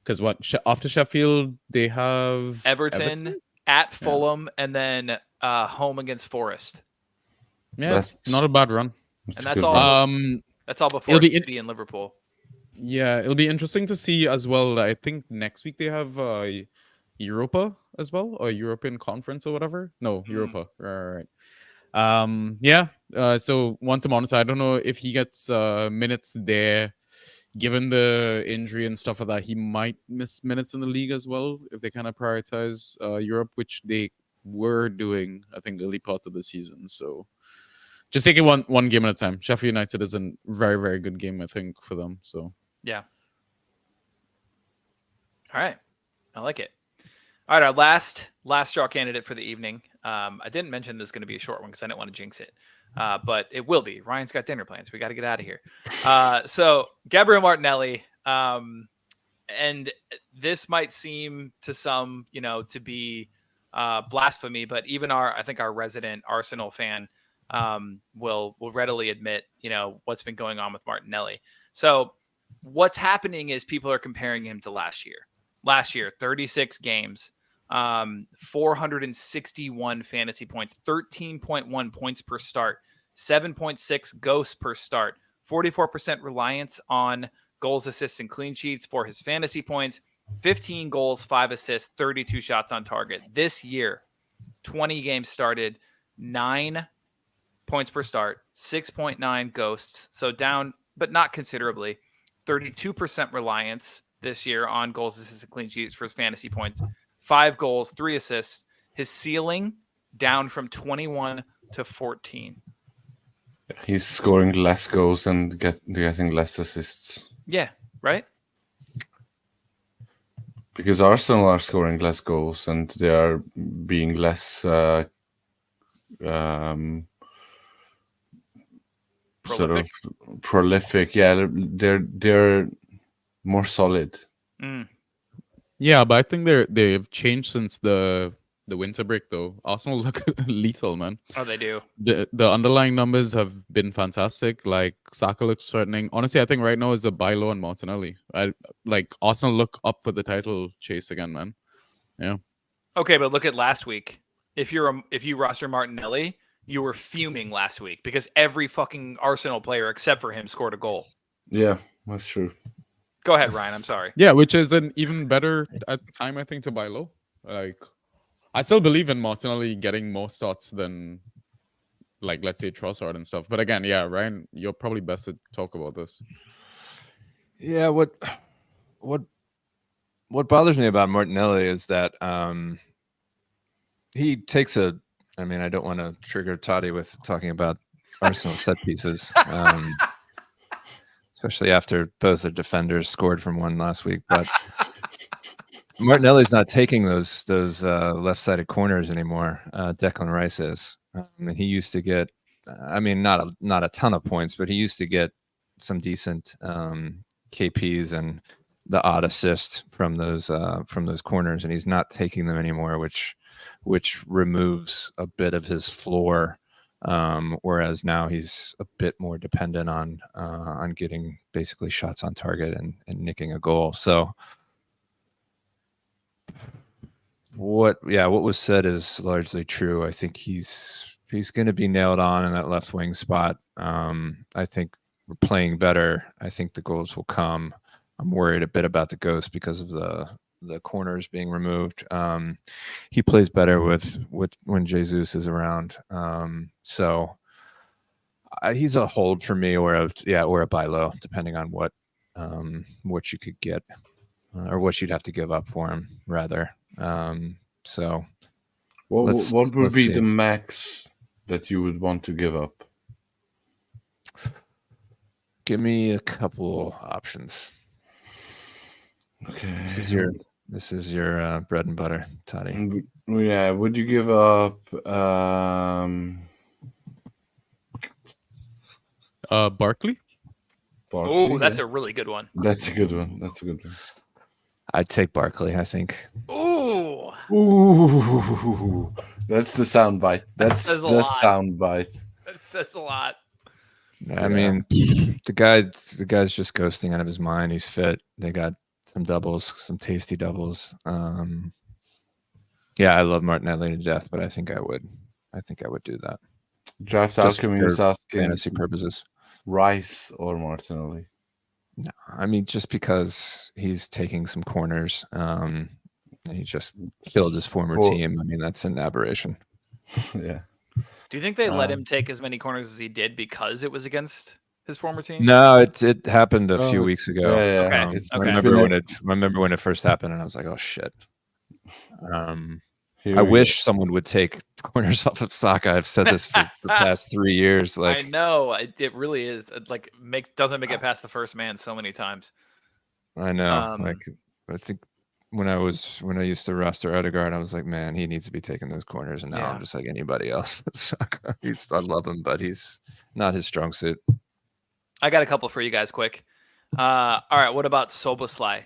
Because after Sheffield they have Everton? At Fulham, and then home against Forest. Yeah, That's not a bad run. And that's all. That's all before City and Liverpool. Yeah, it'll be interesting to see as well. I think next week they have Europa as well, or European Conference or whatever. No, Europa. Right. So once a monitor, I don't know if he gets minutes there. Given the injury and stuff like that, he might miss minutes in the league as well if they kind of prioritize Europe, which they were doing, I think, early parts of the season. So just take it one game at a time. Sheffield United is a very, very good game, I think, for them. So yeah. All right, I like it. All right, our last draw candidate for the evening. I didn't mention this is going to be a short one because I didn't want to jinx it. But it will be. Ryan's got dinner plans. We got to get out of here. So Gabriel Martinelli, and this might seem to some, to be blasphemy, but even I think our resident Arsenal fan will readily admit, what's been going on with Martinelli. So what's happening is people are comparing him to last year. Last year, 36 games. 461 fantasy points, 13.1 points per start, 7.6 ghosts per start, 44% reliance on goals, assists, and clean sheets for his fantasy points, 15 goals, 5 assists, 32 shots on target. This year, 20 games started, 9 points per start, 6.9 ghosts, so down, but not considerably, 32% reliance this year on goals, assists, and clean sheets for his fantasy points. 5 goals, 3 assists. His ceiling down from 21 to 14. He's scoring less goals and getting less assists. Yeah, right? Because Arsenal are scoring less goals and they are being less sort of prolific. Yeah, they're more solid. Yeah, but I think they've changed since the winter break though. Arsenal look lethal, man. Oh, they do. The underlying numbers have been fantastic. Like Saka looks threatening. Honestly, I think right now is a buy low on Martinelli. Arsenal look up for the title chase again, man. Yeah. Okay, but look at last week. If you roster Martinelli, you were fuming last week because every fucking Arsenal player except for him scored a goal. Yeah, that's true. Go ahead, Ryan. I'm sorry. Yeah, which is an even better time, I think, to buy low. Like, I still believe in Martinelli getting more starts than, like, let's say Trossard and stuff. But again, yeah, Ryan, you're probably best to talk about this. Yeah, what bothers me about Martinelli is that he takes I don't want to trigger Totti with talking about Arsenal set pieces. Especially after both the defenders scored from one last week. But Martinelli's not taking those left-sided corners anymore. Declan Rice is. And he used to get, not a ton of points, but he used to get some decent KPs and the odd assist from those corners, and he's not taking them anymore, which removes a bit of his floor. Whereas now he's a bit more dependent on getting basically shots on target and nicking a goal. So what was said is largely true. I think he's going to be nailed on in that left wing spot. I think we're playing better. I think the goals will come. I'm worried a bit about the ghost because of the corners being removed. He plays better with when Jesus is around. So he's a hold for me, or a buy low, depending on what you could get or what you'd have to give up for him, rather. So what would be see. the max that you would want to give up? Give me a couple options. Okay. This is your bread and butter, Totti. Yeah, would you give up Barkley? Oh, that's a really good one. That's a good one. I'd take Barkley, I think. Ooh. That's the sound bite. That's the sound bite. That says a lot. I mean, the guy's just ghosting out of his mind. He's fit. They got some doubles, some tasty doubles. Yeah, I love Martinelli to death, but I think I would do that. Draft Just Alchemy for is asking fantasy purposes. Rice or Martinelli. No, I mean just because he's taking some corners, and he just killed his former team. I mean that's an aberration. Yeah. Do you think they let him take as many corners as he did because it was against his former team? No, it happened a few weeks ago. Yeah, Okay. I remember when it first happened, and I was like, oh shit. I wish someone would take corners off of Saka. I've said this for the past 3 years. Like I know it really is like doesn't make it past the first man so many times. I know. I think when I used to roster Odegaard, I was like, man, he needs to be taking those corners, and now I'm just like anybody else but Saka. I love him, but he's not his strong suit. I got a couple for you guys quick. All right, what about Szoboszlai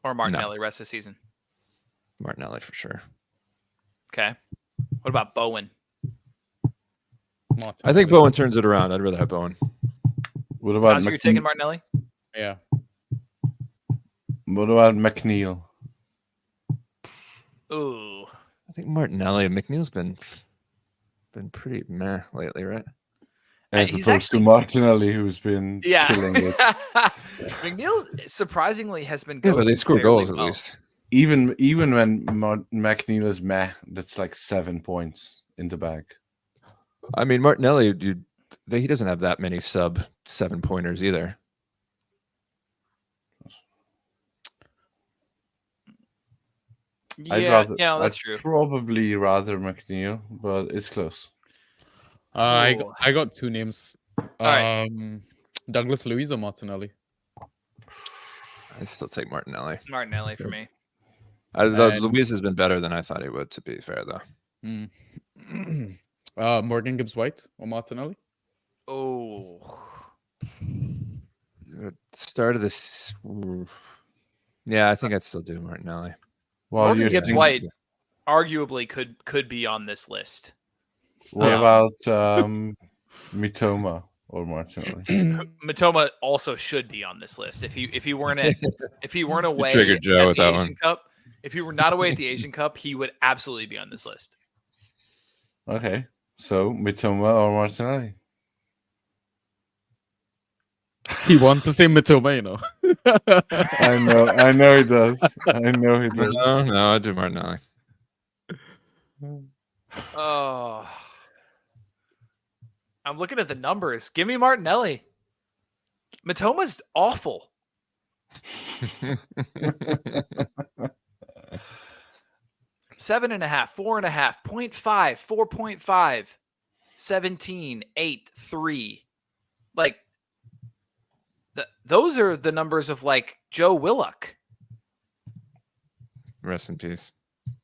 or Martinelli rest of the season? Martinelli for sure. Okay. What about Bowen? I think Bowen turns it around. I'd rather have Bowen. What about you're taking Martinelli? Yeah. What about McNeil? Ooh. I think Martinelli. McNeil's been pretty meh lately, right? As opposed to Martinelli, who's been killing it. McNeil surprisingly has been. Yeah, but they score goals at least. Even when McNeil is meh, that's like 7 points in the bag. I mean, Martinelli, he doesn't have that many sub 7-pointers either. That's true. I'd probably rather McNeil, but it's close. I got 2 names. Right. Douglas Luiz or Martinelli? I still take Martinelli. Martinelli for me. Luiz has been better than I thought he would, to be fair, though. Morgan Gibbs-White or Martinelli? Oh. Start of this. Yeah, I think I'd still do Martinelli. Well, Morgan Gibbs-White arguably could be on this list. What about Mitoma or Martinelli? Mitoma also should be on this list. If he weren't away triggered Joe at with the that Asian one. Cup, if he were not away at the Asian Cup, he would absolutely be on this list. Okay, so Mitoma or Martinelli? He wants to say Mitoma, you know. I know he does. No, I do Martinelli. Oh, I'm looking at the numbers. Give me Martinelli. Mitoma's awful. 7.5, 4.5, 0.5, 4.5, 17, 8, 3. Like, those are the numbers of like Joe Willock. Rest in peace.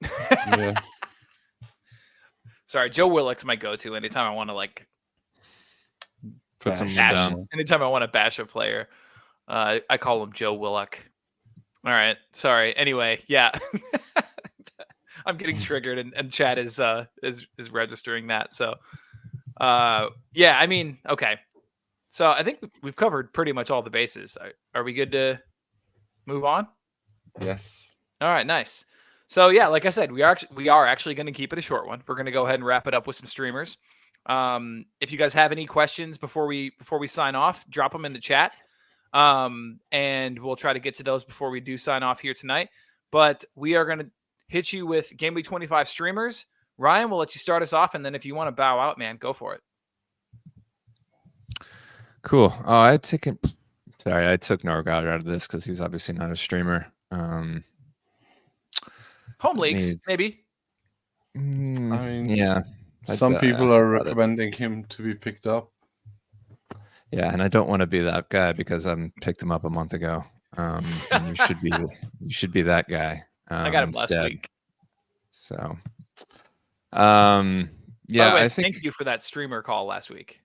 Yeah. Sorry, Joe Willock's my go-to anytime I want to like Put some bash. down. Anytime I want to bash a player, I call him Joe Willock. All right, sorry. Anyway, yeah, I'm getting triggered, and Chad is registering that. So, yeah, I mean, okay. So I think we've covered pretty much all the bases. Are we good to move on? Yes. All right, nice. So yeah, like I said, we are actually going to keep it a short one. We're going to go ahead and wrap it up with some streamers. If you guys have any questions before we sign off, drop them in the chat. And we'll try to get to those before we do sign off here tonight. But we are going to hit you with Gameweek25 streamers. Ryan, we'll let you start us off, and then if you want to bow out, man, go for it. Cool. Oh, I took Norgard out of this because he's obviously not a streamer. Home leagues, maybe. I mean, yeah. Some people are recommending him to be picked up. Yeah, and I don't want to be that guy because I picked him up a month ago. And you should be that guy. I got him instead. last week. So, yeah. By the way, I think. Thank you for that streamer call last week.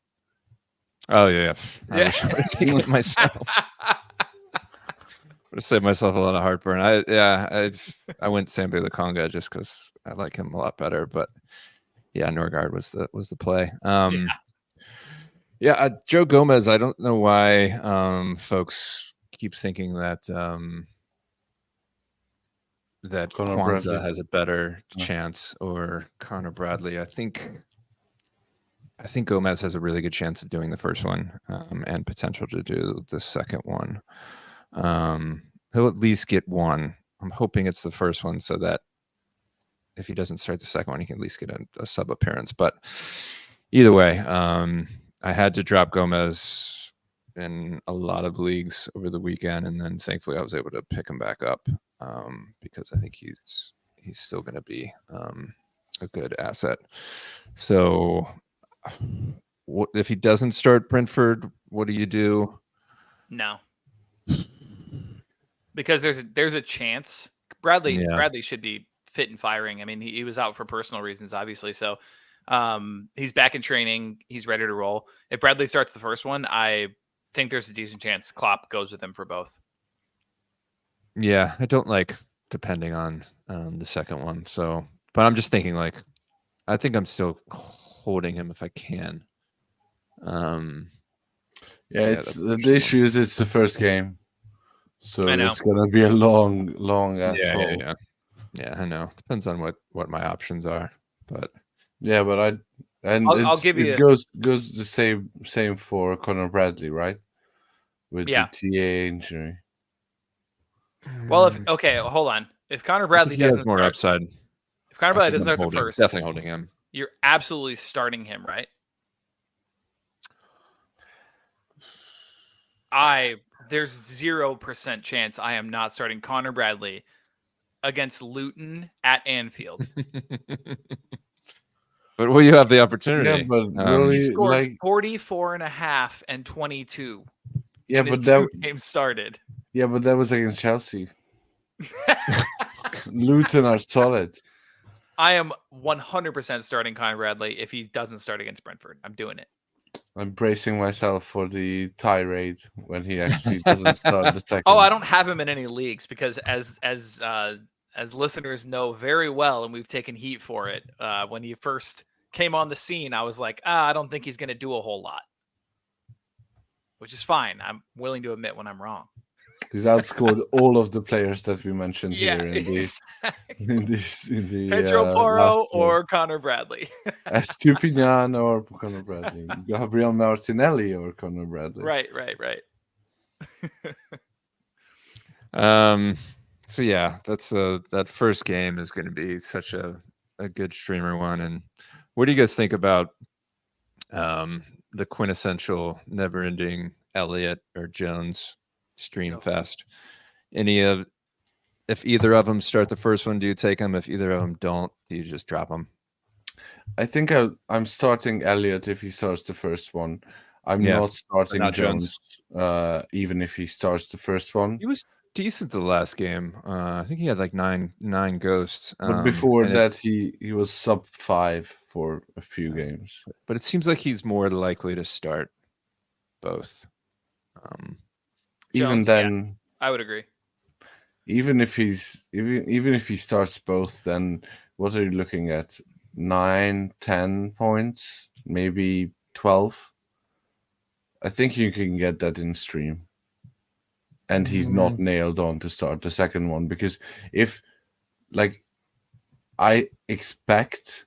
Oh yeah. I wish I would have taken it myself. Would have saved myself a lot of heartburn. I went Sambu the Conga just because I like him a lot better. But yeah, Norgard was the play. Yeah, Joe Gomez. I don't know why folks keep thinking that that Conor Kwanzaa Bradley. has a better Yeah. chance, or Connor Bradley. I think Gomez has a really good chance of doing the first one, and potential to do the second one. He'll at least get one. I'm hoping it's the first one, so that if he doesn't start the second one, he can at least get a sub appearance. But either way, I had to drop Gomez in a lot of leagues over the weekend, and then thankfully I was able to pick him back up because I think he's still going to be a good asset. So, what if he doesn't start Brentford? What do you do? No, because there's a chance Bradley should be fit and firing. I mean, he was out for personal reasons, obviously. So he's back in training. He's ready to roll. If Bradley starts the first one, I think there's a decent chance Klopp goes with him for both. Yeah, I don't like depending on the second one. So, but I'm just thinking, like, I think I'm still holding him if I can. It's the issue is it's the first game, so it's gonna be a long ass hold. Yeah, I know. Depends on what my options are, but I'll give you. It goes the same for Conor Bradley, right? With the TA injury. Well, hold on. If Connor Bradley has more upside, if Connor Bradley doesn't start the first, definitely holding him. You're absolutely starting him, right? There's 0% chance I am not starting Connor Bradley against Luton at Anfield. But will you have the opportunity? Yeah, but really, he scored 44.5 and 22. Yeah, but that game started. Yeah, but that was against Chelsea. Luton are solid. I am 100% starting Connor Bradley if he doesn't start against Brentford. I'm doing it. I'm bracing myself for the tirade when he actually doesn't start the second. Oh, I don't have him in any leagues because as listeners know very well, and we've taken heat for it, when he first came on the scene, I was like, I don't think he's going to do a whole lot, which is fine. I'm willing to admit when I'm wrong. He's outscored all of the players that we mentioned here in the Pedro Porro or Connor Bradley. Estupinian or Connor Bradley. Gabriel Martinelli or Connor Bradley. Right. So yeah, that's that first game is going to be such a good streamer one. And what do you guys think about the quintessential never-ending Elliott or Jones stream fest? If either of them start the first one, do you take them? If either of them don't, do you just drop them? I think I'm starting Elliott if he starts the first one. I'm not starting Jones, even if he starts the first one. He was decent the last game. I think he had like nine ghosts. But before that, he was sub 5 for a few games. But it seems like he's more likely to start both. Jones, even then, I would agree. Even if he starts both, then what are you looking at? 9, 10 points, maybe 12. I think you can get that in stream. And he's not nailed on to start the second one, because I expect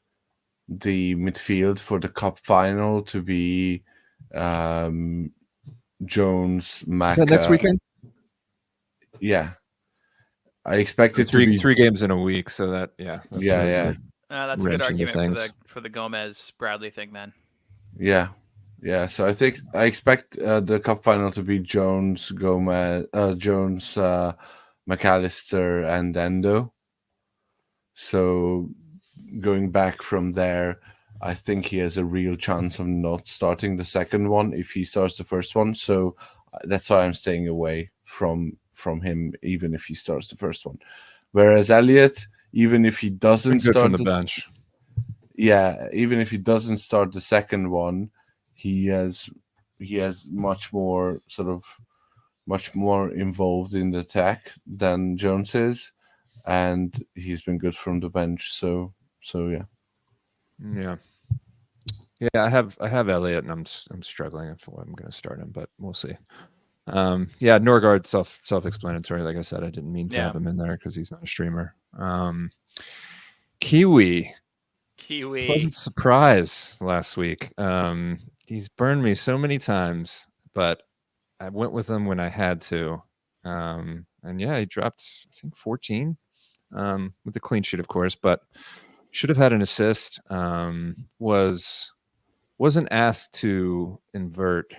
the midfield for the cup final to be Jones, Maka. Is that next weekend? Yeah. I expect it to be 3 games in a week, so that that's a good argument for the Gomez Bradley thing, then. Yeah. So I expect the cup final to be Jones, Gomez, Jones, McAllister, and Endo. So going back from there, I think he has a real chance of not starting the second one if he starts the first one. So that's why I'm staying away from him, even if he starts the first one. Whereas Elliott, even if he doesn't start from the bench, even if he doesn't start the second one, he has much more involved in the attack than Jones is, and he's been good from the bench. So yeah. Yeah, I have Elliott, and I'm struggling if I'm going to start him, but we'll see. Yeah, Norgard self-explanatory. Like I said, I didn't mean to have him in there because he's not a streamer. Kiwi. Pleasant surprise last week. He's burned me so many times, but I went with him when I had to. And yeah, he dropped, I think, 14 with a clean sheet, of course, but should have had an assist. Wasn't asked to invert.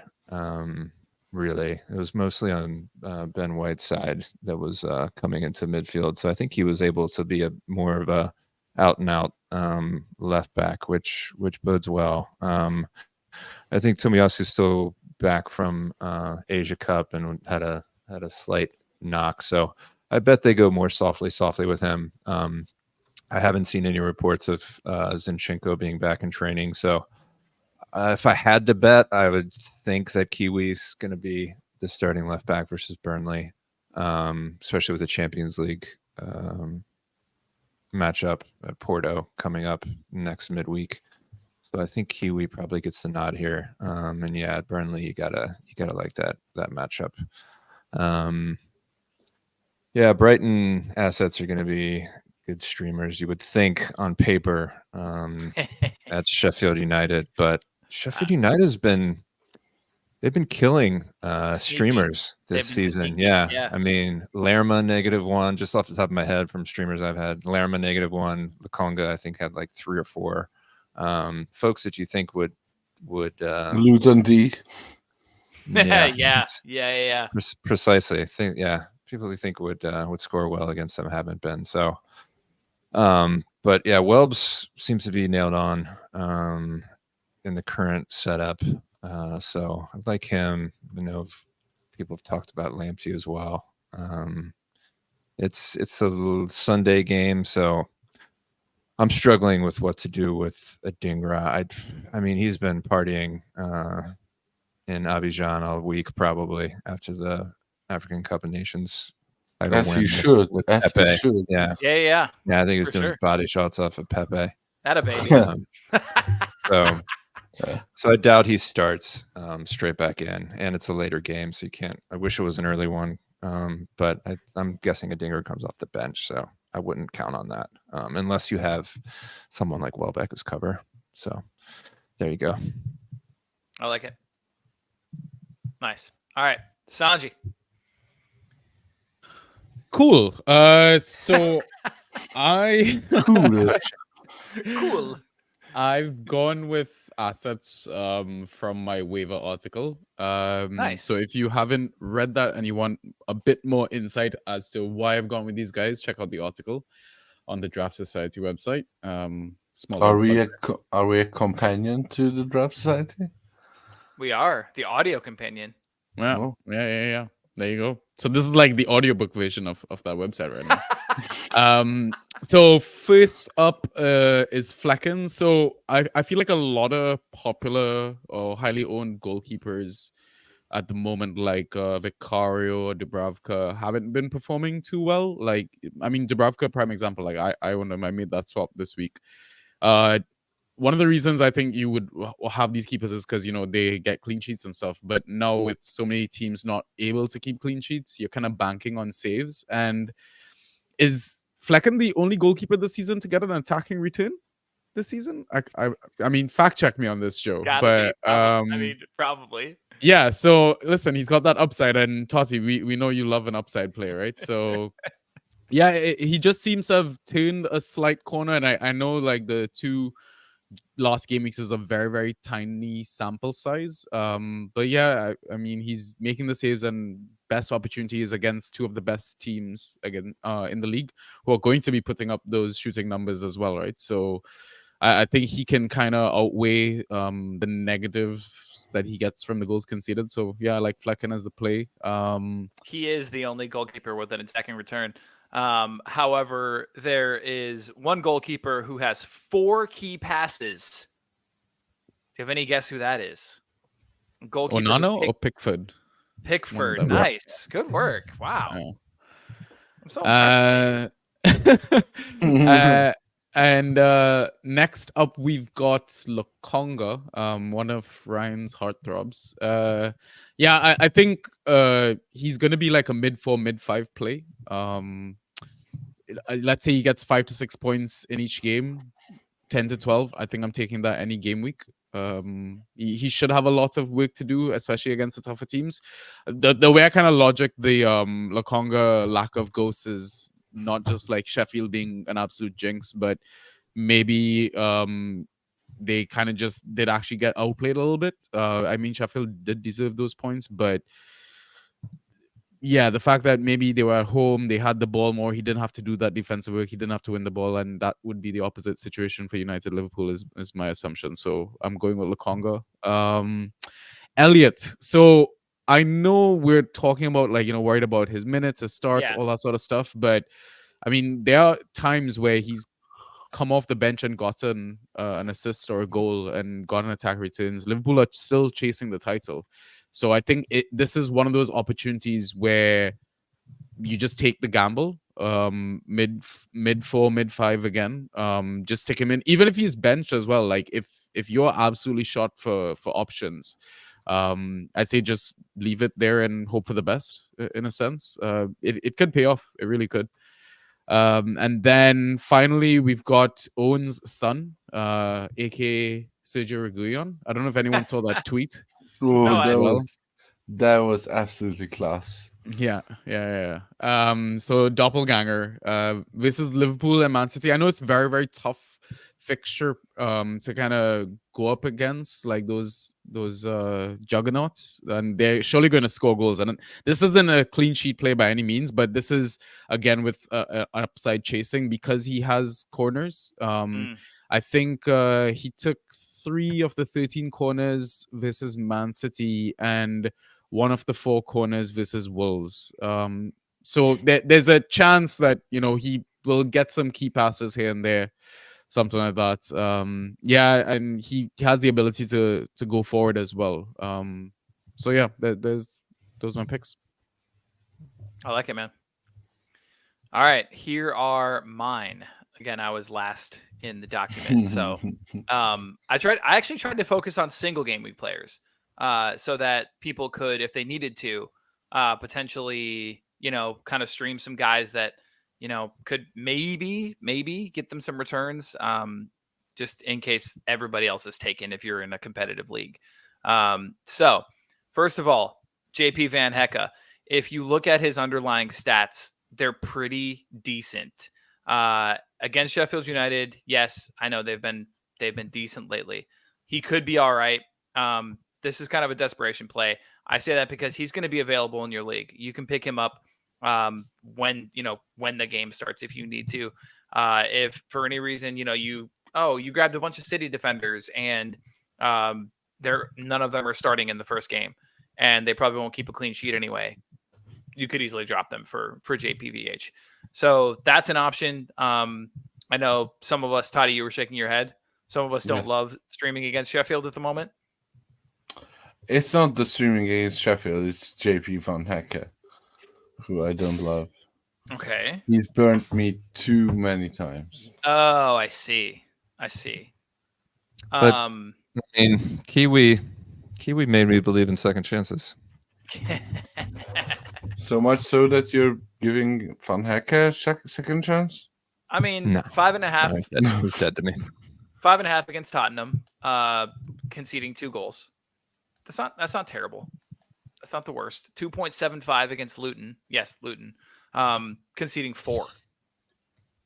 Really, it was mostly on Ben White's side that was coming into midfield. So I think he was able to be more of a out and out left back, which bodes well. I think Tomiyasu's still back from Asia Cup and had a slight knock. So I bet they go more softly with him. I haven't seen any reports of Zinchenko being back in training. So if I had to bet, I would think that Kiwi's going to be the starting left back versus Burnley, especially with the Champions League matchup at Porto coming up next midweek. So I think Kiwi probably gets the nod here. And yeah, at Burnley, you gotta like that matchup. Yeah, Brighton assets are going to be good streamers, you would think on paper. That's Sheffield United, but Sheffield United they've been killing streamers this season. Yeah. I mean, Lerma -1, just off the top of my head from streamers I've had. Lerma -1, Lukonga I think had like 3 or 4 folks that you think would Luton D. Yeah. Precisely. I think people you think would score well against them haven't been. So but yeah, Welbs seems to be nailed on in the current setup. So I like him. I know people have talked about Lamptey as well. It's a Sunday game, so I'm struggling with what to do with Adingra. I mean, he's been partying in Abidjan all week, probably after the African Cup of Nations. As you should. As you should. Yeah. Yeah. I think he was doing body shots off of Pepe. That a baby. So I doubt he starts straight back in, and it's a later game, so you can't. I wish it was an early one, but I'm guessing Adingra comes off the bench, so I wouldn't count on that unless you have someone like Welbeck as cover. So there you go. I like it. Nice. All right, Sanji. Cool. So Cool. I've gone with assets from my waiver article. Nice. So if you haven't read that and you want a bit more insight as to why I've gone with these guys, check out the article on the Draft Society website. Are we a companion to the Draft Society? We are the audio companion. Yeah. Oh. Yeah. There you go. So this is like the audiobook version of that website right now. So first up is Flecken. So I feel like a lot of popular or highly owned goalkeepers at the moment, like Vicario or Dubravka, haven't been performing too well. Like, I mean, Dubravka, prime example. Like I made that swap this week. One of the reasons I think you would have these keepers is because, they get clean sheets and stuff. But now with so many teams not able to keep clean sheets, you're kind of banking on saves. And is Flecken the only goalkeeper this season to get an attacking return this season? I mean, fact check me on this, Joe. Probably. Yeah. So listen, he's got that upside, and Totti, we know you love an upside player, right? So. Yeah, he just seems to have turned a slight corner, and I know like the 2 last game weeks is a very, very tiny sample size. But yeah, I mean, he's making the saves, and best opportunities against 2 of the best teams again in the league, who are going to be putting up those shooting numbers as well, right? So I think he can kind of outweigh the negatives that he gets from the goals conceded. So yeah, I like Flecken as the play. He is the only goalkeeper with an attacking return. However, there is one goalkeeper who has 4 key passes. Do you have any guess who that is? Goalkeeper Onana or Pickford? Pickford. Nice. Good work. Wow. Yeah. I'm so impressed. And next up, we've got Lokonga, one of Ryan's heartthrobs. Yeah, I think he's going to be like a mid-4, mid-5 play. Let's say he gets 5 to 6 points in each game, 10 to 12. I think I'm taking that any game week. He should have a lot of work to do, especially against the tougher teams. The way I kind of logic the Lokonga lack of ghosts is not just like Sheffield being an absolute jinx, but maybe they kind of just did actually get outplayed a little bit. I mean, Sheffield did deserve those points, but yeah, the fact that maybe they were at home, they had the ball more, he didn't have to do that defensive work, he didn't have to win the ball, and that would be the opposite situation for United Liverpool is my assumption. So I'm going with Lokonga. Elliot. So I know we're talking about like, worried about his minutes, his starts, all that sort of stuff, but I mean, there are times where he's come off the bench and gotten an assist or a goal and gotten attack returns. Liverpool are still chasing the title. So I think this is one of those opportunities where you just take the gamble, mid 4, mid 5 again. Just stick him in, even if he's benched as well. Like if you're absolutely shot for options, I'd say just leave it there and hope for the best. In a sense, it could pay off. It really could. And then finally we've got Owen's son, aka Sergio Reguilon. I don't know if anyone saw that tweet. Oh, that was absolutely class. Yeah. So doppelganger. This is Liverpool and Man City. I know it's very, very tough fixture to kind of go up against, like those juggernauts, and they're surely going to score goals. And this isn't a clean sheet play by any means, but this is again with an upside chasing because he has corners. I think he took 3 of the 13 corners versus Man City and 1 of the 4 corners versus Wolves. So there's a chance that he will get some key passes here and there, something like that. Yeah, and he has the ability to go forward as well. So yeah, those are my picks. I like it, man. All right, here are mine. Again, I was last in the document, so I actually tried to focus on single game week players, so that people could, if they needed to, potentially, kind of stream some guys that could maybe get them some returns, just in case everybody else is taken if you're in a competitive league. So first of all, JP Van Hecke, if you look at his underlying stats, they're pretty decent. Against Sheffield United, yes, I know they've been decent lately. He could be all right. This is kind of a desperation play. I say that because he's going to be available in your league. You can pick him up when the game starts if you need to. If for any reason you grabbed a bunch of City defenders and none of them are starting in the first game and they probably won't keep a clean sheet anyway, you could easily drop them for JPVH. So that's an option. I know some of us, Toddy, you were shaking your head. Some of us don't love streaming against Sheffield at the moment. It's not the streaming against Sheffield, it's JP Van Hecke, who I don't love. Okay. He's burnt me too many times. Oh, I see. But, I mean, Kiwi made me believe in second chances. So much so that you're giving Van Hecke a second chance? I mean, No. 5.5. He's dead to me. 5.5 against Tottenham, conceding 2 goals. That's not terrible. That's not the worst. 2.75 against Luton. Yes, Luton. Conceding 4.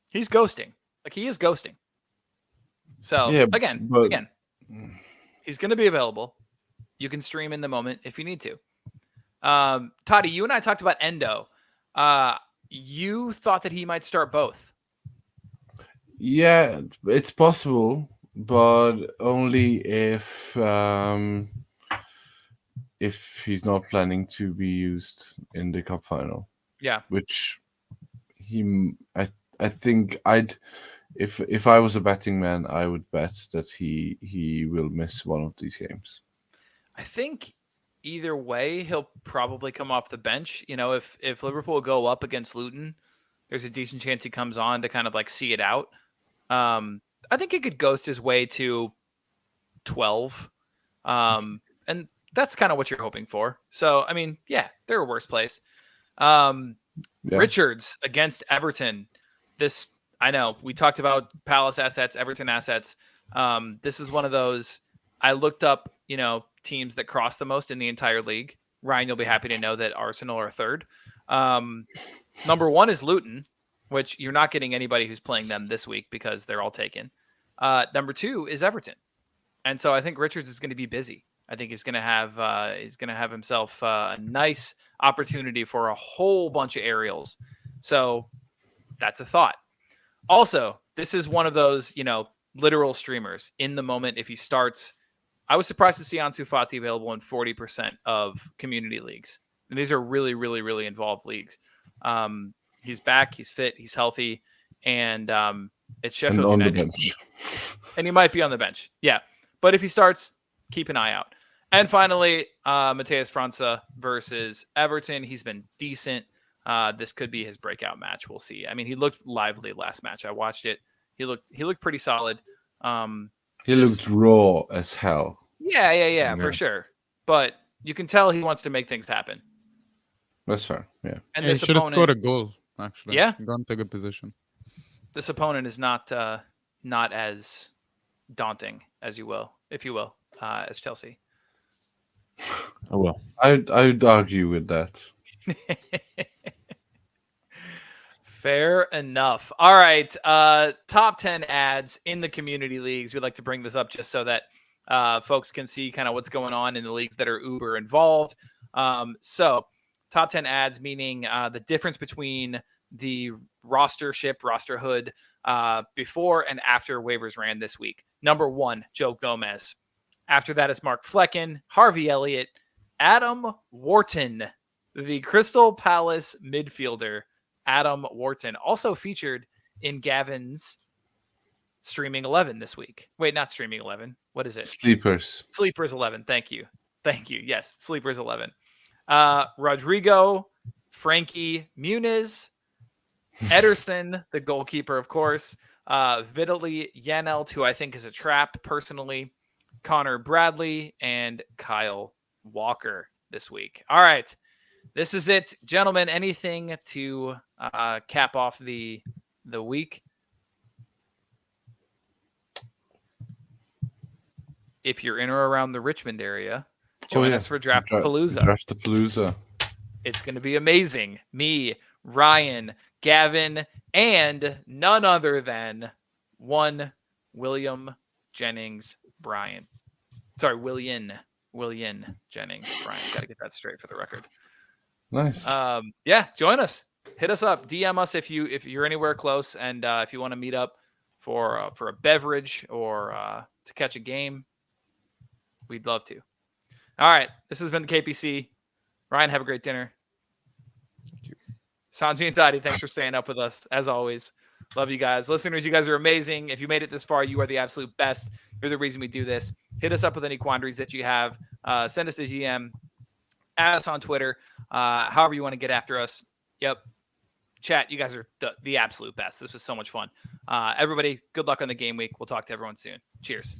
He's ghosting. Like, he is ghosting. So again, he's going to be available. You can stream in the moment if you need to. Toddy, you and I talked about Endo. You thought that he might start both. Yeah, it's possible, but only if he's not planning to be used in the cup final. Yeah, which I think if I was a betting man, I would bet that he will miss one of these games. I think either way, he'll probably come off the bench. If Liverpool go up against Luton, there's a decent chance he comes on to kind of like see it out. I think he could ghost his way to 12. And that's kind of what you're hoping for. So, I mean, yeah, they're a worse place. Richards against Everton. This, I know we talked about Palace assets, Everton assets. This is one of those. I looked up, teams that cross the most in the entire league. Ryan, you'll be happy to know that Arsenal are third. Number one is Luton, which you're not getting anybody who's playing them this week because they're all taken. Number two is Everton. And so I think Richards is going to be busy. I think he's going to have himself a nice opportunity for a whole bunch of aerials. So that's a thought. Also, this is one of those, literal streamers in the moment. If he starts, I was surprised to see Ansu Fati available in 40% of community leagues. And these are really, really, really involved leagues. He's back. He's fit. He's healthy. And it's Sheffield and on United. the bench. And he might be on the bench. Yeah. But if he starts, keep an eye out. And finally, Mateus França versus Everton. He's been decent. This could be his breakout match. We'll see. I mean, he looked lively last match. I watched it. He looked pretty solid. He looked raw as hell. Yeah, for sure. But you can tell he wants to make things happen. That's fair. Yeah. And he this should have opponent, scored a goal. Actually, Yeah. gone to a good position. This opponent is not as daunting as you will, as Chelsea. Oh well. I'd argue with that. Fair enough. All right. Top 10 ads in the community leagues. We'd like to bring this up just so that folks can see kind of what's going on in the leagues that are uber involved. So top 10 ads, meaning the difference between the rosterhood before and after waivers ran this week. Number 1, Joe Gomez. After that is Mark Flecken, Harvey Elliott, Adam Wharton, the Crystal Palace midfielder. Adam Wharton also featured in Gavin's Streaming 11 this week. Wait, not Streaming 11. What is it? Sleepers 11. Thank you. Yes, Sleepers 11. Rodrigo, Frankie Muniz, Ederson, the goalkeeper, of course. Vitaly Janelt, who I think is a trap personally. Connor Bradley and Kyle Walker this week. All right. This is it, gentlemen. Anything to cap off the week? If you're in or around the Richmond area, join us for Draftapalooza. It's going to be amazing. Me, Ryan, Gavin, and none other than one William Jennings Bryan. Sorry, Willian Jennings Bryan. Got to get that straight for the record. Nice. Yeah, join us. Hit us up. DM us if you're anywhere close, and if you want to meet up for a beverage or to catch a game, we'd love to. All right, this has been the KPC. Ryan, have a great dinner. Thank you. Sanji and Tati, thanks for staying up with us as always. Love you guys. Listeners, you guys are amazing. If you made it this far, you are the absolute best. You're the reason we do this. Hit us up with any quandaries that you have. Send us a DM. Add us on Twitter. However you want to get after us. Yep. Chat, you guys are the absolute best. This was so much fun. Everybody, good luck on the game week. We'll talk to everyone soon. Cheers.